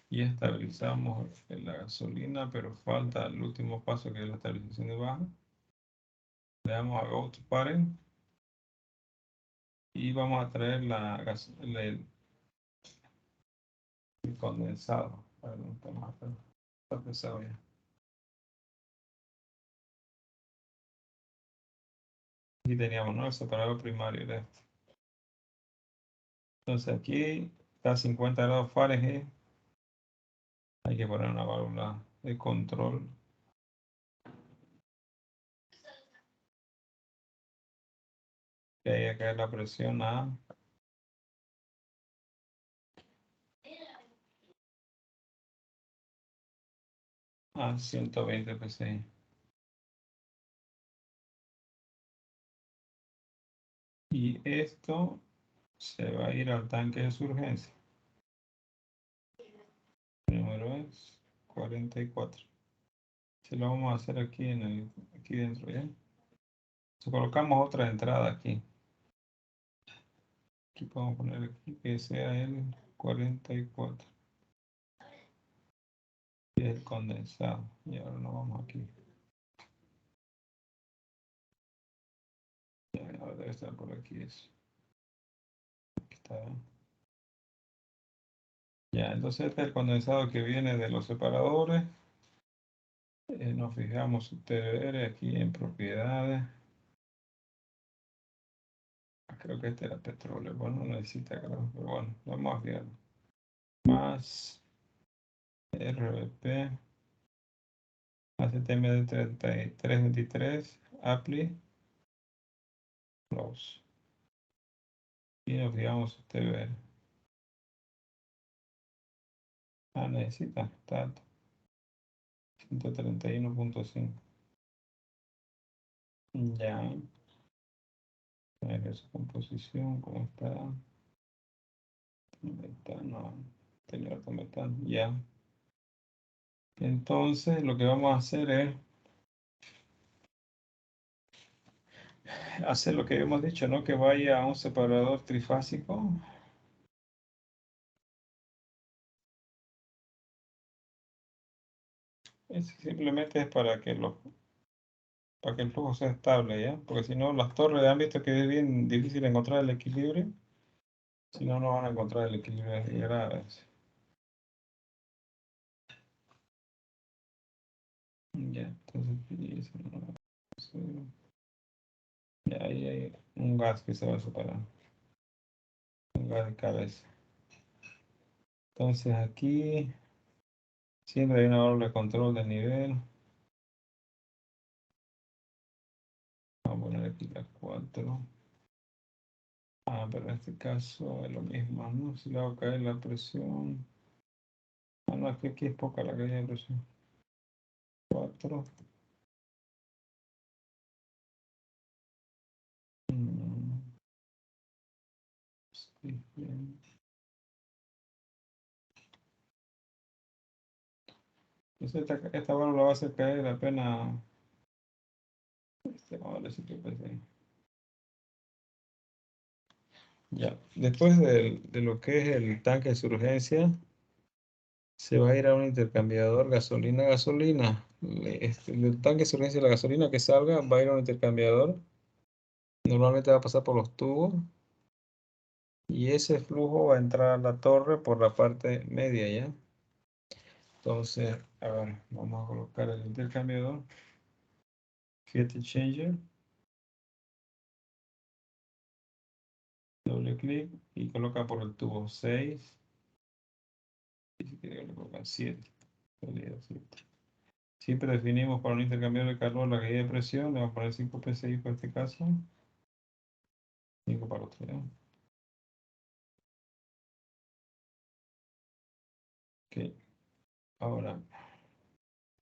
ya estabilizamos la gasolina, pero falta el último paso, que es la estabilización de baja. Le damos a Go to Parent y vamos a traer el condensado. A ver, ¿dónde estamos acá? Está pesado ya. Aquí teníamos, ¿no? El separador primario de este. Entonces aquí está a 50 grados Fahrenheit. Hay que poner una válvula de control. Que haya caer la presión a 120 psi. Y esto se va a ir al tanque de surgencia. El número es 44. Se lo vamos a hacer aquí aquí dentro, ¿ya? Entonces colocamos otra entrada aquí. Aquí podemos poner aquí que sea el 44. Y es el condensado. Y ahora nos vamos aquí. Ya, ahora debe estar por aquí eso. Aquí está. Ya, entonces este es el condensado que viene de los separadores. Nos fijamos UTBR aquí en propiedades. Creo que este era petróleo. Bueno, no necesita, creo. Pero bueno, vamos a fijar. Más RVP. HTML 3323. Apply. Close. Y nos fijamos UTBR. Necesita. Está alto. 131.5. Ya. A ver su composición, cómo está. Metano. Tenía otro metano. Ya. Entonces, lo que vamos a hacer es hacer lo que hemos dicho, ¿no? Que vaya a un separador trifásico. Simplemente es para que el flujo sea estable, ¿ya? Porque si no, las torres han visto que es bien difícil encontrar el equilibrio. Si no, no van a encontrar el equilibrio de graves. Ya, entonces, ya ahí hay un gas que se va a separar. Un gas de cabeza. Entonces aquí siempre hay una válvula de control de nivel. Vamos a poner aquí las 4. Pero en este caso es lo mismo, ¿no? Si le hago caer la presión. No, es que aquí es poca la caída de presión. 4. Sí, bien. Entonces esta válvula va a hacer caer apenas. Vamos a ver si te parece. Ya, después de lo que es el tanque de surgencia, se va a ir a un intercambiador gasolina-gasolina. El tanque de surgencia de la gasolina que salga va a ir a un intercambiador. Normalmente va a pasar por los tubos. Y ese flujo va a entrar a la torre por la parte media, ¿ya? Entonces, a ver, vamos a colocar el intercambiador. Heat exchanger. Doble clic y coloca por el tubo 6. Y si quiere colocar 7. Siempre definimos para un intercambiador de calor la caída de presión. Le vamos a poner 5 PSI por este caso. 5 para otro, ¿ya? Ok. Ahora,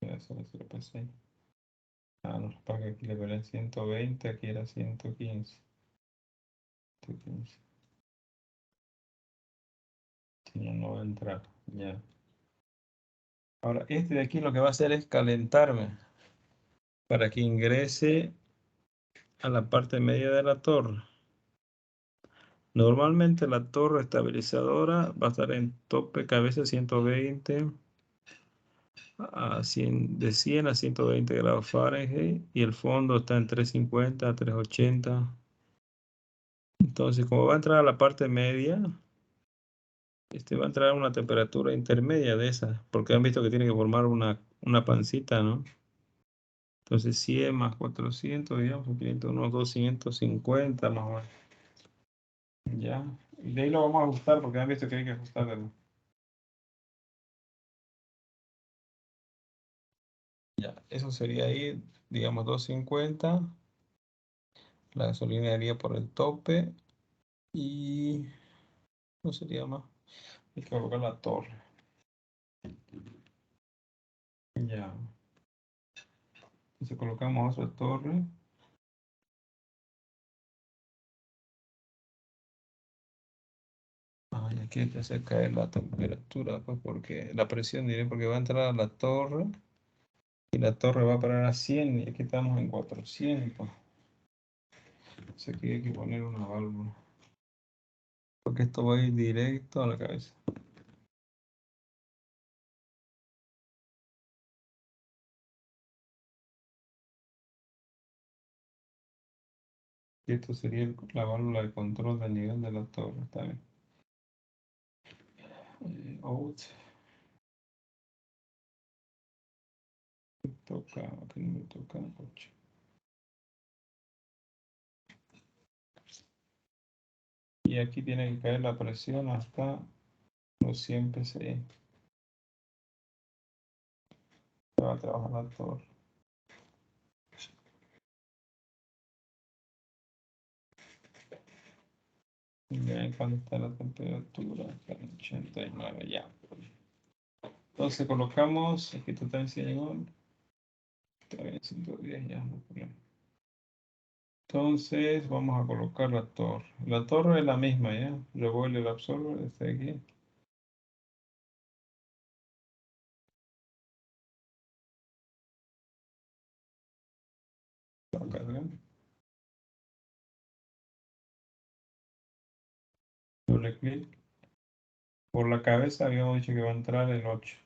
voy a hacer 0 PSI. Ah, no, para que aquí le ponen 120, aquí era 115. 115. Si no, no va a entrar. Ya. Ahora, este de aquí lo que va a hacer es calentarme para que ingrese a la parte media de la torre. Normalmente la torre estabilizadora va a estar en tope cabeza 120 a 100, de 100 a 120 grados Fahrenheit y el fondo está en 350 a 380. Entonces, como va a entrar a la parte media, va a entrar a una temperatura intermedia de esa, porque han visto que tiene que formar una pancita, ¿no? Entonces 100 más 400, digamos, 500, unos 250 más o menos. Ya. Y de ahí lo vamos a ajustar porque han visto que hay que ajustarlo. Ya, eso sería ahí, digamos, 250. La gasolina iría por el tope y no sería más. Hay que colocar la torre. Ya. Entonces colocamos otra torre. Y aquí hay que hacer caer la temperatura, pues, porque la presión, diré, porque va a entrar a la torre y la torre va a parar a 100 y aquí estamos en 400. Entonces aquí hay que poner una válvula, porque esto va a ir directo a la cabeza. Y esto sería la válvula de control del nivel de la torre. Está bien. Out. Toca, aquí no me toca. 8. Y aquí tiene que caer la presión hasta los 100 PSI. Se va a trabajar la torre. Y vean cuánto está la temperatura. Está en 89 ya. Entonces colocamos, aquí está en 100, está bien, 110 ya, no hay problema. Entonces vamos a colocar la torre. La torre es la misma, ¿ya? Revuelve el absorber, este de aquí. Lo cargan. Doble clic. Por la cabeza habíamos dicho que va a entrar el 8.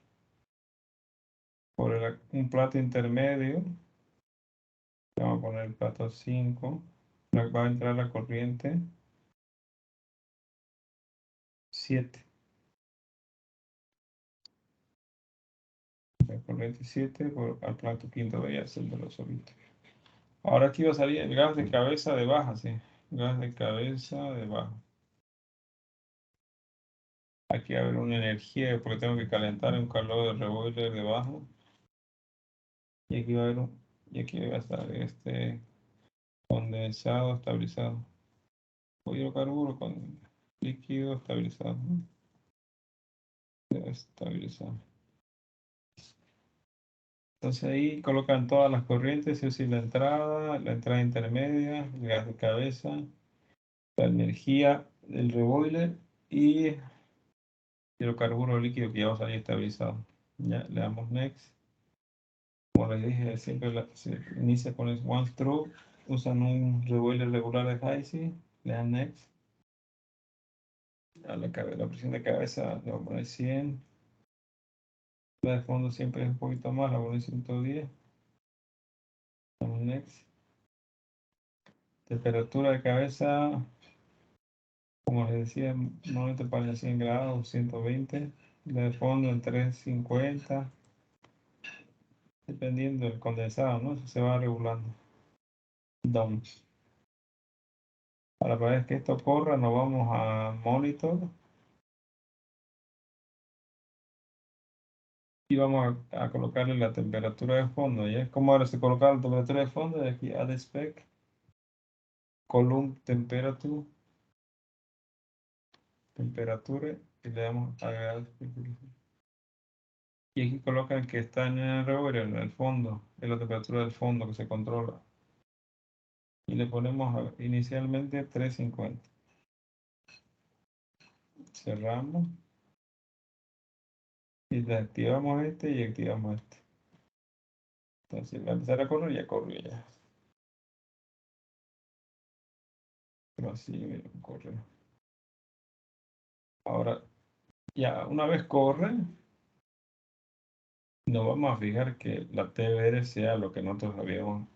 Por un plato intermedio, vamos a poner el plato 5. Va a entrar la corriente 7. La corriente 7 al plato quinto de haciéndolo solito. Ahora aquí va a salir el gas de cabeza de baja, sí. Gas de cabeza de baja. Aquí va a haber una energía porque tengo que calentar un calor de reboiler debajo. Y aquí va a haber y aquí va a estar este condensado estabilizado. O hidrocarburo con líquido estabilizado, ¿no? Estabilizado. Entonces ahí colocan todas las corrientes, es decir, la entrada intermedia, el gas de cabeza, la energía del reboiler y hidrocarburo líquido que ya va a salir estabilizado. Ya, le damos next. Como les dije, siempre se inicia con el one stroke. Usan un reboiler regular de Hi-C, le dan next. A la presión de cabeza le voy a poner 100. La de fondo siempre es un poquito más, la voy a poner 110. Damos next. Temperatura de cabeza, como les decía, normalmente para 100 grados, 120. La de fondo en 350. Dependiendo del condensado, ¿no? Eso se va regulando. Down. Para que esto corra, nos vamos a Monitor. Y vamos a colocarle la temperatura de fondo, ¿ya? ¿Cómo ahora se coloca la temperatura de fondo? De aquí, Add Spec, Column Temperature, temperatura, y le damos a agregar. Y aquí colocan que está en el revolver, en el fondo, es la temperatura del fondo que se controla. Y le ponemos inicialmente 350. Cerramos. Y desactivamos este y activamos este. Entonces va a empezar a correr, ya corrió ya. Pero así, miren, corre. Ahora, ya, una vez corre, nos vamos a fijar que la TBR sea lo que nosotros habíamos,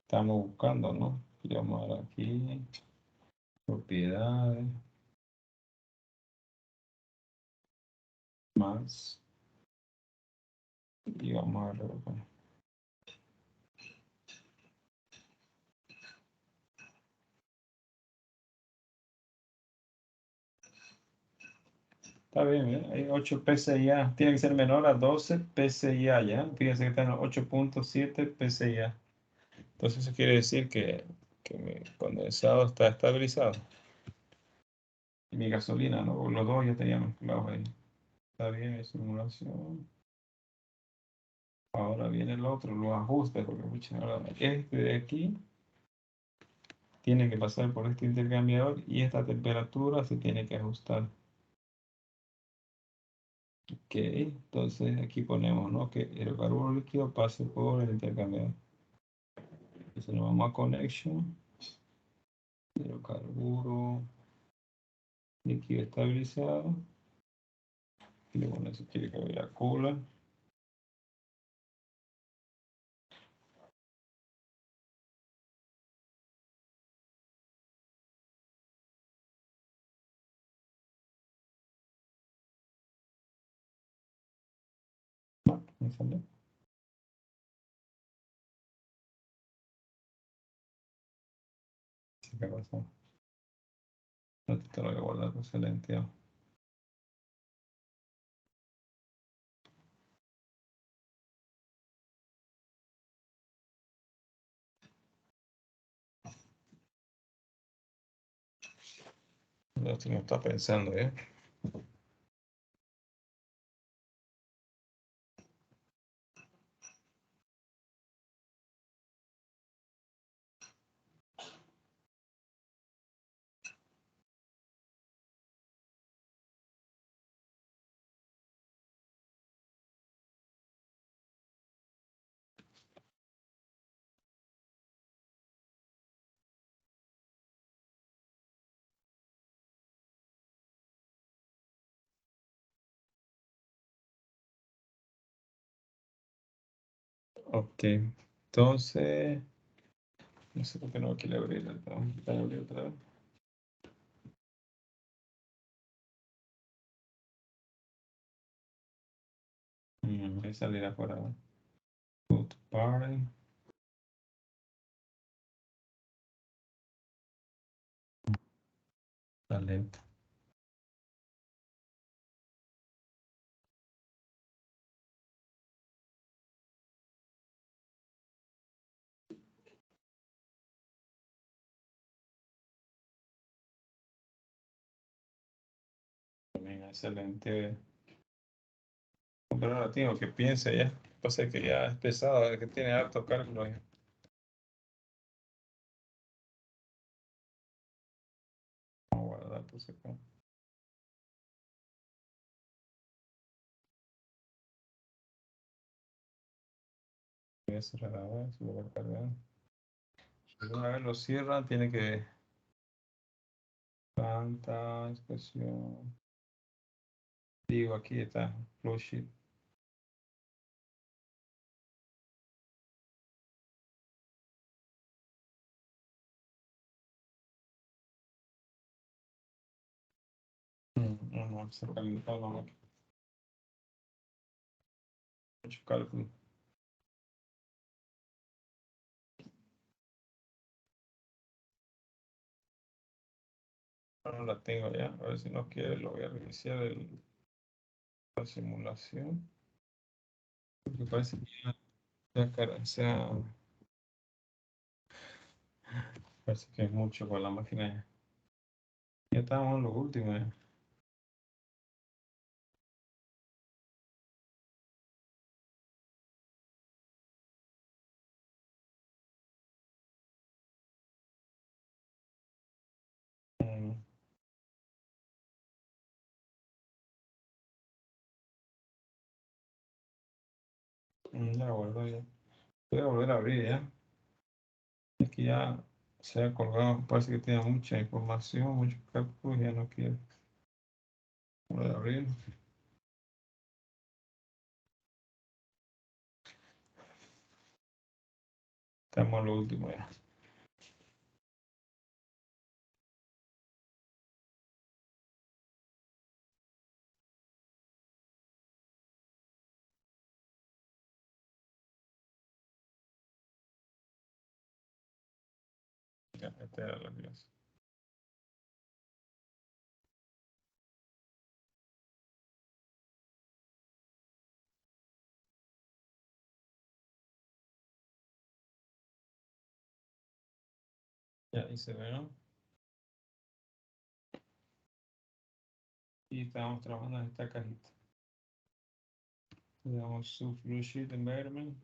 estamos buscando, ¿no? Y vamos a dar aquí, propiedades, más, y vamos a revolver. Está bien, ¿eh? Hay 8 PCIA, tiene que ser menor a 12 PCIA, ¿ya? Fíjense que está en 8.7 PCIA. Entonces eso quiere decir que mi condensado está estabilizado. Y mi gasolina, ¿no? Los dos ya teníamos mezclados ahí. Está bien, mi simulación. Ahora viene el otro, los ajustes, porque mucha, ahora este de aquí tiene que pasar por este intercambiador y esta temperatura se tiene que ajustar. Ok, entonces aquí ponemos, ¿no? Que el hidrocarburo líquido pase por el intercambiador. Entonces nos vamos a Connection, hidrocarburo líquido estabilizado. Y le ponemos si quiere que vaya cola. ¿Me sale? Sí, ¿qué pasó? No te lo voy a guardar, excelente. Esto no está pensando, ¿eh? Ok, entonces, no sé por qué no quiere abrir otra vez. Ahí salirá por ahora. Go to party. Está lento. También excelente. Pero ahora tengo que piense ya. Pasa que ya es pesado, que tiene harto cálculo ya. Vamos a guardar pues acá. Voy a cerrar ahora, se lo voy a cargar. Una vez lo cierran, tiene que tanta expresión. Digo, aquí está, flow sheet. No, no, se calentó, no, mucho cálculo. No la tengo ya. A ver si no quiere, lo voy a reiniciar la simulación. Porque parece que parece que es mucho con la máquina. Ya estamos en lo último. Mm, ya guardo ya. Voy a volver a abrir ya. Es que ya se ha colgado. Parece que tiene mucha información, muchos cálculos. Ya no quiero volver a abrir. Estamos en lo último ya. Ya, esta era la clase. Ya, y se ve, ¿no? Y estamos trabajando en esta cajita. Le damos su Blue Sheet Environment.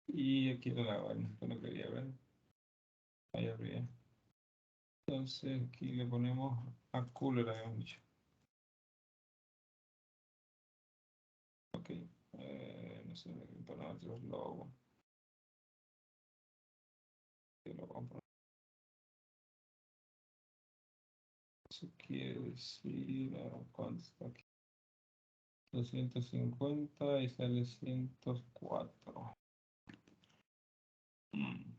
Y aquí la vaina, que no quería ver. Ahí abría. Entonces aquí le ponemos a cooler, habíamos dicho. Ok. No sé, para otros logos. Lo vamos a poner. Eso quiere decir, ¿cuánto está aquí? 250 y sale 104. Mm.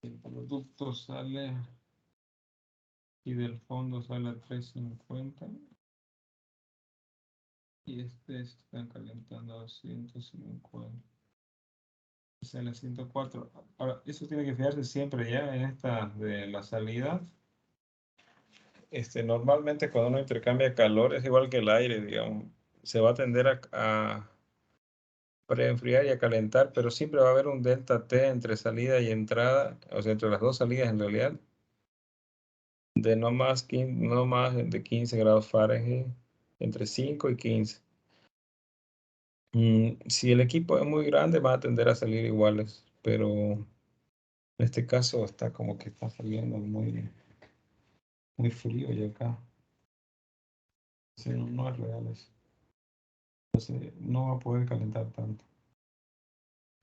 El producto sale y del fondo sale a 350 y este están calentando a 150 y sale a 104. Ahora, eso tiene que fijarse siempre ya en esta de la salida. Normalmente cuando uno intercambia calor es igual que el aire, digamos. Se va a tender a preenfriar y a calentar, pero siempre va a haber un delta T entre salida y entrada, o sea, entre las dos salidas en realidad, de no más de 15 grados Fahrenheit, entre 5 y 15. Si el equipo es muy grande, va a tender a salir iguales, pero en este caso está como que está saliendo muy frío y acá. Sí, no es real eso. Entonces no va a poder calentar tanto.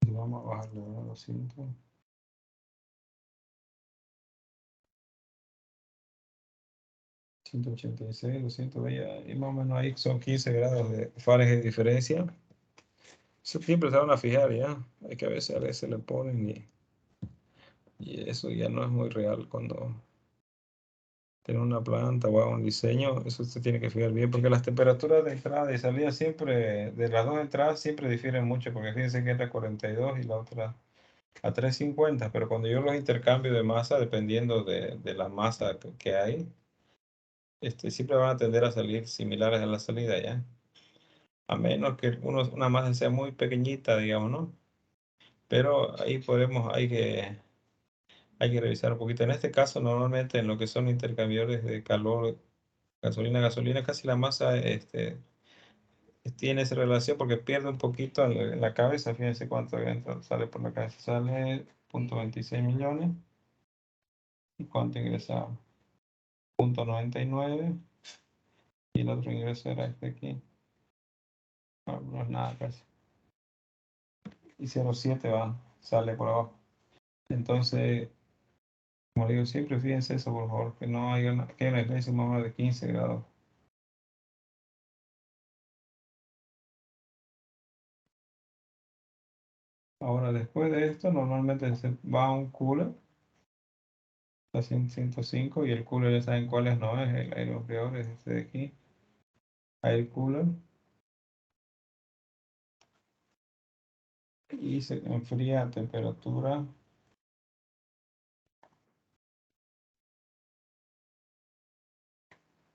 Vamos a bajarle a 200. 186, 220, y más o menos ahí son 15 grados de Fahrenheit de diferencia. Eso siempre se van a fijar ya. Hay que a veces le ponen y eso ya no es muy real cuando tiene una planta o un diseño. Eso se tiene que fijar bien porque las temperaturas de entrada y salida siempre, de las dos entradas siempre difieren mucho porque fíjense que entra a 42 y la otra a 350, pero cuando yo los intercambio de masa, dependiendo de la masa que hay, siempre van a tender a salir similares a la salida ya. A menos que una masa sea muy pequeñita, digamos, ¿no? Pero ahí hay que revisar un poquito. En este caso, normalmente en lo que son intercambiadores de calor, gasolina, casi la masa tiene esa relación porque pierde un poquito en la cabeza. Fíjense cuánto sale por la cabeza. Sale 0.26 millones. ¿Y cuánto ingresa? 0.99. Y el otro ingreso era este aquí. No, no es nada casi. Y 0.7 sale por abajo. Entonces, como digo siempre, fíjense eso, por favor, que no haya que la iglesia más de 15 grados. Ahora, después de esto, normalmente se va a un cooler, a 105, y el cooler ya saben cuál no es, el aeropeor es este de aquí, air cooler. y se enfría a temperatura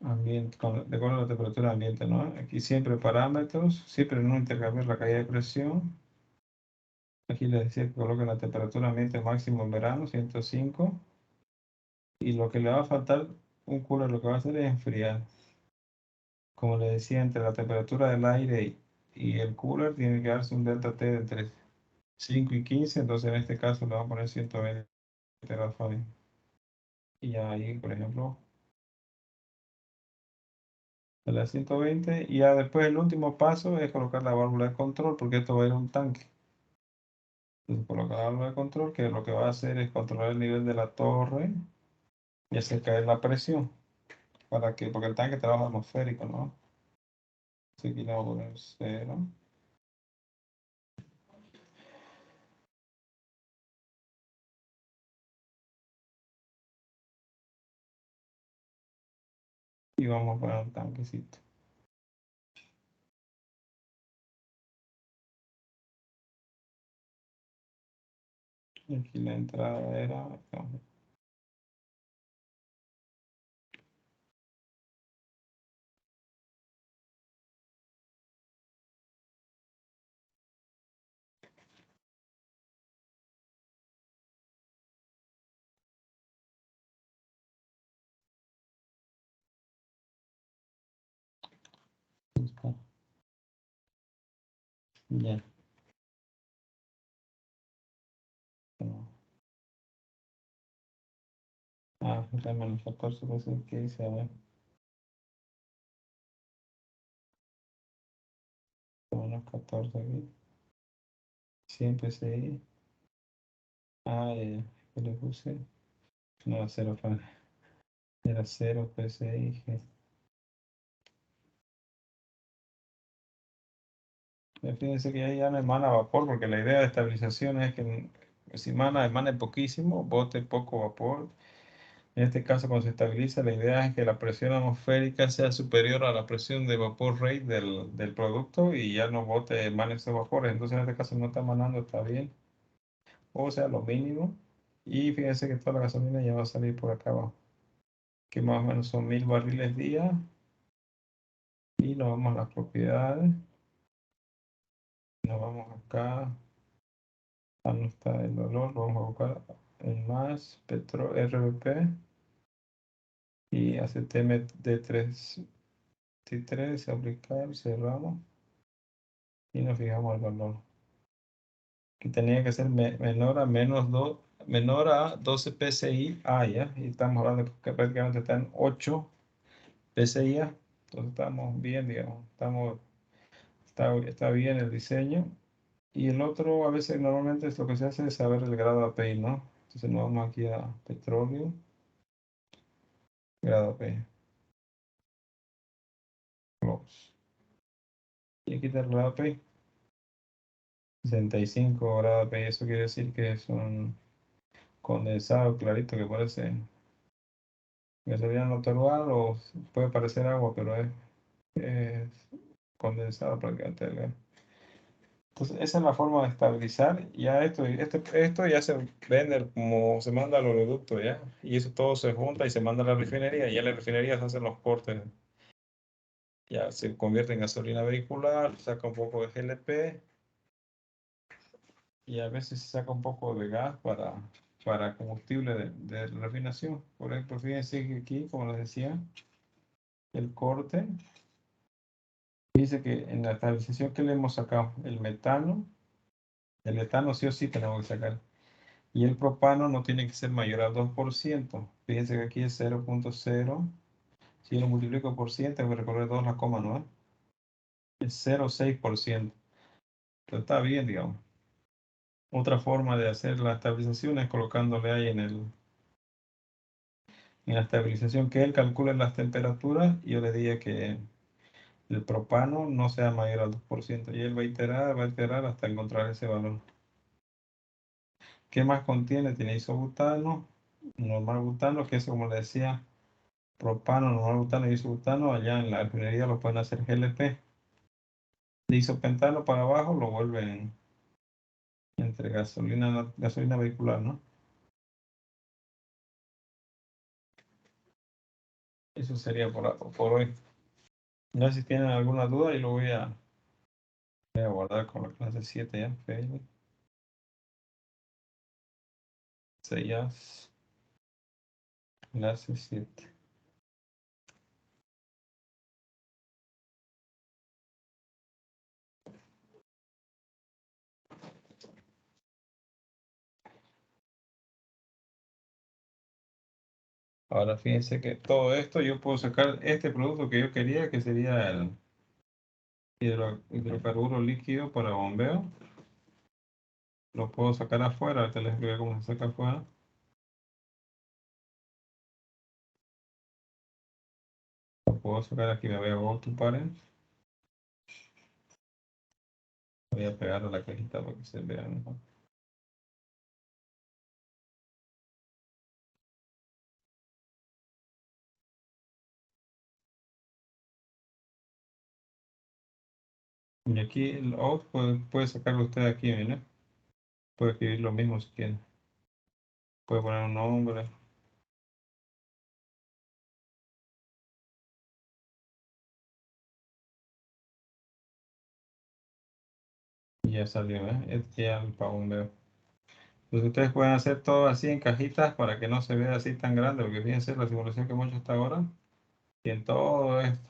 ambiente, de acuerdo a la temperatura ambiente, ¿no? Aquí siempre parámetros, siempre no intercambiar la caída de presión. Aquí les decía que coloquen la temperatura ambiente máximo en verano, 105. Y lo que le va a faltar, un cooler lo que va a hacer es enfriar. Como les decía, entre la temperatura del aire y el cooler tiene que darse un delta T de entre 5 y 15. Entonces en este caso le vamos a poner 120 grados Fahrenheit. Y ahí, por ejemplo, a las 120. Y ya después el último paso es colocar la válvula de control, porque esto va a ir a un tanque. Entonces colocar la válvula de control, que lo que va a hacer es controlar el nivel de la torre y hacer caer la presión. ¿Para qué? Porque el tanque trabaja atmosférico, ¿no? Así que le vamos a poner 0. Y vamos a poner un tanquecito. Y aquí la entrada era... no, ya. No. Ah, está menos 14, pues que dice, a ver, menos 14 aquí. Siempre sí. Ah, ¿qué le puse? No, 0 era 0 PSI. Fíjense que ahí ya no emana vapor, porque la idea de estabilización es que si emane poquísimo, bote poco vapor. En este caso, cuando se estabiliza, la idea es que la presión atmosférica sea superior a la presión de vapor rate del producto y ya no bote, emane esos vapores. Entonces, en este caso no está emanando, está bien. O sea, lo mínimo. Y fíjense que toda la gasolina ya va a salir por acá abajo, que más o menos son 1000 barriles día. Y nos vamos a las propiedades. Nos vamos acá. No está el valor, lo vamos a buscar en más, Petro RVP y ACTM D3, T3, aplicar, cerramos y nos fijamos el valor. Que tenía que ser menor a menor a 12 PSI A, ya, y estamos hablando que prácticamente está en 8 PSI A, entonces estamos bien, digamos, está bien el diseño. Y el otro, a veces normalmente es lo que se hace es saber el grado API, ¿no? Entonces nos vamos aquí a petróleo, grado API, close. Y aquí está el grado API, 65 grados API, eso quiere decir que es un condensado clarito que parece gasolina natural o puede parecer agua, pero es condensado prácticamente. Entonces, esa es la forma de estabilizar. Ya esto ya se vende como se manda al oleoducto, ¿ya? Y eso todo se junta y se manda a la refinería. Y en la refinería se hacen los cortes. Ya se convierte en gasolina vehicular, saca un poco de GLP y a veces se saca un poco de gas para combustible de refinación. Por ejemplo, fíjense que aquí, como les decía, el corte dice que en la estabilización que le hemos sacado el etano sí o sí tenemos que sacar. Y el propano no tiene que ser mayor al 2%. Fíjense que aquí es 0.0. Si lo multiplico por 100, tengo que recorrer 2 la coma, ¿no? Es 0.6%. Pero está bien, digamos. Otra forma de hacer la estabilización es colocándole ahí en la estabilización que él calcule las temperaturas y yo le diga que el propano no sea mayor al 2%. Y él va a iterar hasta encontrar ese valor. ¿Qué más contiene? Tiene isobutano, normal butano, que es como le decía, propano, normal butano y isobutano. Allá en la refinería lo pueden hacer GLP. De isopentano para abajo lo vuelven Entre gasolina vehicular, ¿no? Eso sería por hoy. Ya si tienen alguna duda, y lo voy a guardar con la clase 7 ya. Facebook. Sellas. Clase 7. Ahora fíjense que todo esto yo puedo sacar este producto que yo quería, que sería el hidrocarburo líquido para bombeo. Lo puedo sacar afuera, ahorita les explico cómo se saca afuera. Lo puedo sacar aquí, me voy a Go to Parent. Voy a pegar a la cajita para que se vea mejor. Y aquí el out puede sacarlo usted aquí, ¿no? Puede escribir lo mismo si quiere. Puede poner un nombre. Y ya salió, ¿eh? Este ya el para bombeo. Entonces ustedes pueden hacer todo así en cajitas para que no se vea así tan grande, porque fíjense la simulación que hemos hecho hasta ahora. Y en todo esto,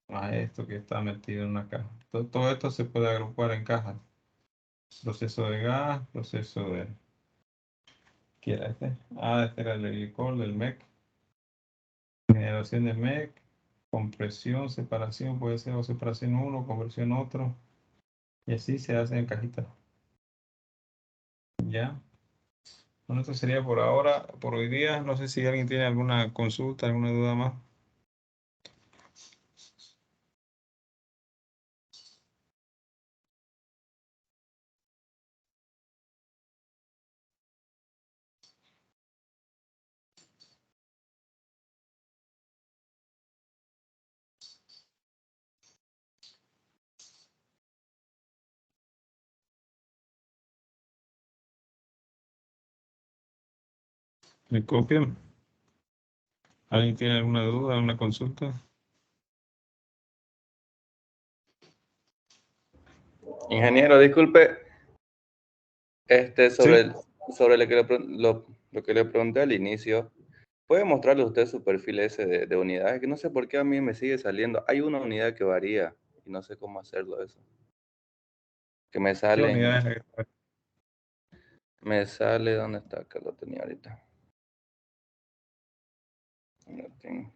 más esto que está metido en una caja. Todo esto se puede agrupar en cajas. Proceso de gas, proceso de... ¿Qué era este? Ah, este era el glicol del MEC. Generación de MEC. Compresión, separación, puede ser o separación uno, conversión otro. Y así se hace en cajitas. ¿Ya? Bueno, esto sería por ahora, por hoy día. No sé si alguien tiene alguna consulta, alguna duda más. ¿Me copian? ¿Alguien tiene alguna duda, alguna consulta? Ingeniero, disculpe, Sí. sobre lo que le pregunté al inicio, ¿puede mostrarle usted su perfil ese de unidades? Que no sé por qué a mí me sigue saliendo. Hay una unidad que varía y no sé cómo hacerlo eso. Que ¿Qué unidades? me sale, ¿dónde está? Acá lo tenía ahorita. Lo tengo.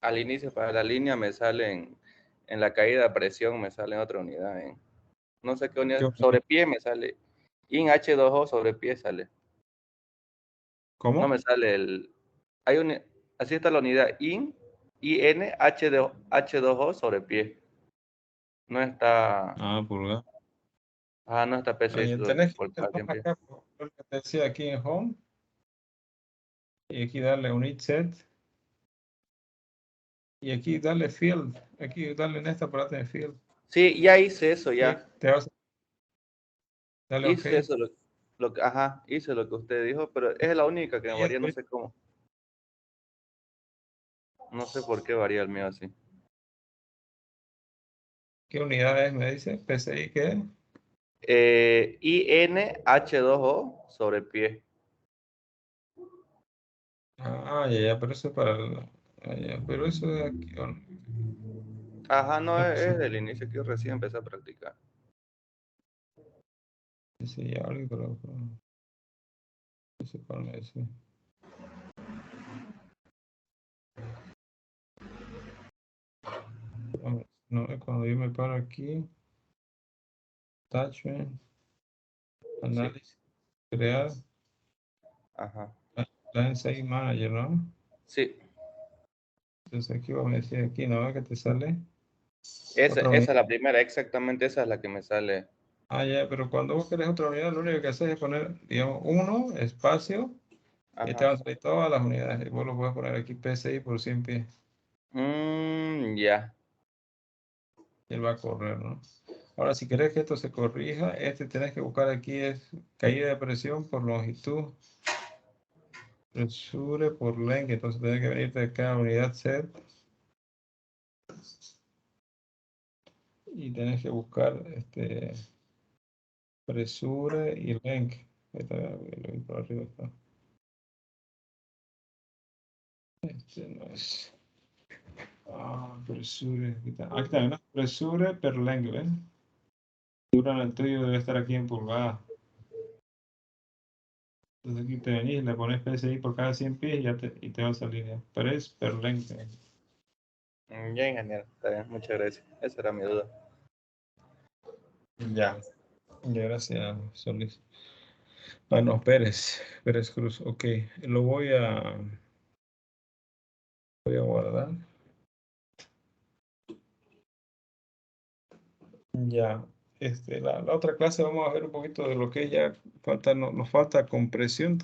Al inicio, para la línea me salen, en la caída de presión me sale otra unidad. No sé qué ¿Qué unidad, unidad? sobre pie me sale. IN H2O sobre pie sale. No ¿Cómo? me sale así está la unidad IN H2O sobre pie. No está, Ah, pulgar. no está PCI Tenés que ir por más tiempo. acá, por lo que te decía aquí en Home, y aquí darle Unit Set, y aquí darle Field, aquí darle en esta parte de Field, Sí, ya hice eso, y ya. te vas a darle OK. Hice eso, hice lo que usted dijo, pero es la única que me Y varía, no esto, sé cómo. No sé por qué varía el mío así. ¿qué unidades me dice? PCI, ¿qué? IN H2O sobre pie. Ya, ya, pero eso es para el... ya, pero eso de aquí, Ajá, no, no, es sí, del inicio que yo recién empecé a practicar. sí, ya, algo, pero no sé cuál me dice. No, cuando yo me paro aquí, attachment, Sí, análisis, crear, ajá. Lensing Manager, ¿no? Sí, Entonces aquí vamos a decir aquí, ¿no? Que te sale esa otra es unidad. la primera, exactamente esa es la que me sale. Ya, pero cuando vos querés otra unidad, lo único que haces es poner, digamos, 1, espacio, Y te Ajá. van a salir todas las unidades. Y vos lo puedes poner aquí PSI por 100 pies. Ya. Y él va a correr, ¿no? Ahora, si querés que esto se corrija, tenés que buscar aquí es caída de presión por longitud, pressure por length. Entonces tenés que venirte de cada unidad set y tenés que buscar pressure y length. Ahí está, lo vi por arriba está. No es. Pressure. Aquí está, ¿no? Pressure per length, ¿ves? En el tuyo debe estar aquí en pulgadas. Entonces aquí te venís, le pones PSI por cada 100 pies y te va a salir ya. Press per length. Ya, ingeniero. Está bien, muchas gracias. Esa era mi duda. Ya. Ya, gracias, Solís. Ah, no, Pérez Cruz. Ok, lo voy a guardar. Ya. La otra clase vamos a ver un poquito de lo que ya falta, nos falta compresión,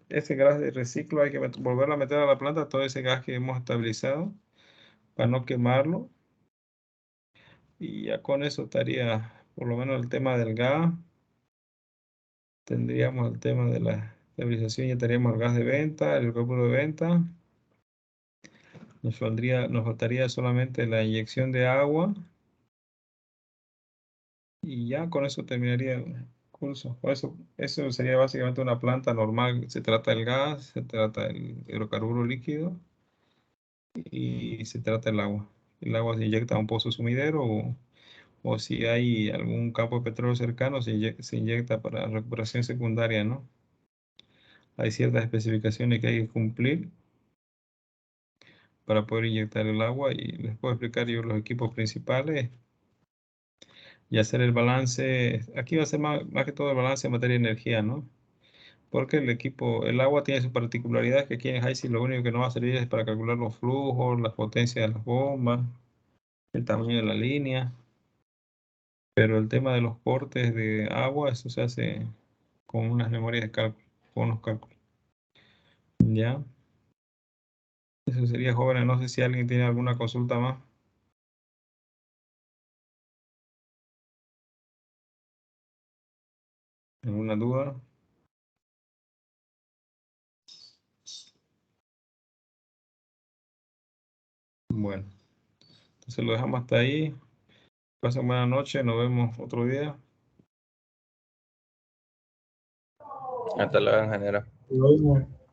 ese gas de reciclo hay que volverlo a meter a la planta, todo ese gas que hemos estabilizado para no quemarlo. Y ya con eso estaría, por lo menos el tema del gas, tendríamos el tema de la estabilización, ya tendríamos el gas de venta, el cálculo de venta. Nos faltaría solamente la inyección de agua y ya con eso terminaría el curso. Eso sería básicamente una planta normal. Se trata del gas, se trata del hidrocarburo líquido y se trata el agua. El agua se inyecta a un pozo sumidero o si hay algún campo de petróleo cercano, se inyecta para recuperación secundaria, ¿no? Hay ciertas especificaciones que hay que cumplir para poder inyectar el agua y les puedo explicar yo los equipos principales y hacer el balance. Aquí va a ser más que todo el balance en materia de energía, ¿no? Porque el agua tiene su particularidad que aquí en HISI lo único que nos va a servir es para calcular los flujos, la potencia de las bombas, el tamaño de la línea. Pero el tema de los cortes de agua, eso se hace con unas memorias de cálculo, con unos cálculos. ¿Ya? Eso sería, jóvenes. No sé si alguien tiene alguna consulta más. ¿Alguna duda? Bueno, entonces lo dejamos hasta ahí. Pasen buena noche, nos vemos otro día. Hasta luego, ingeniero. Lo mismo.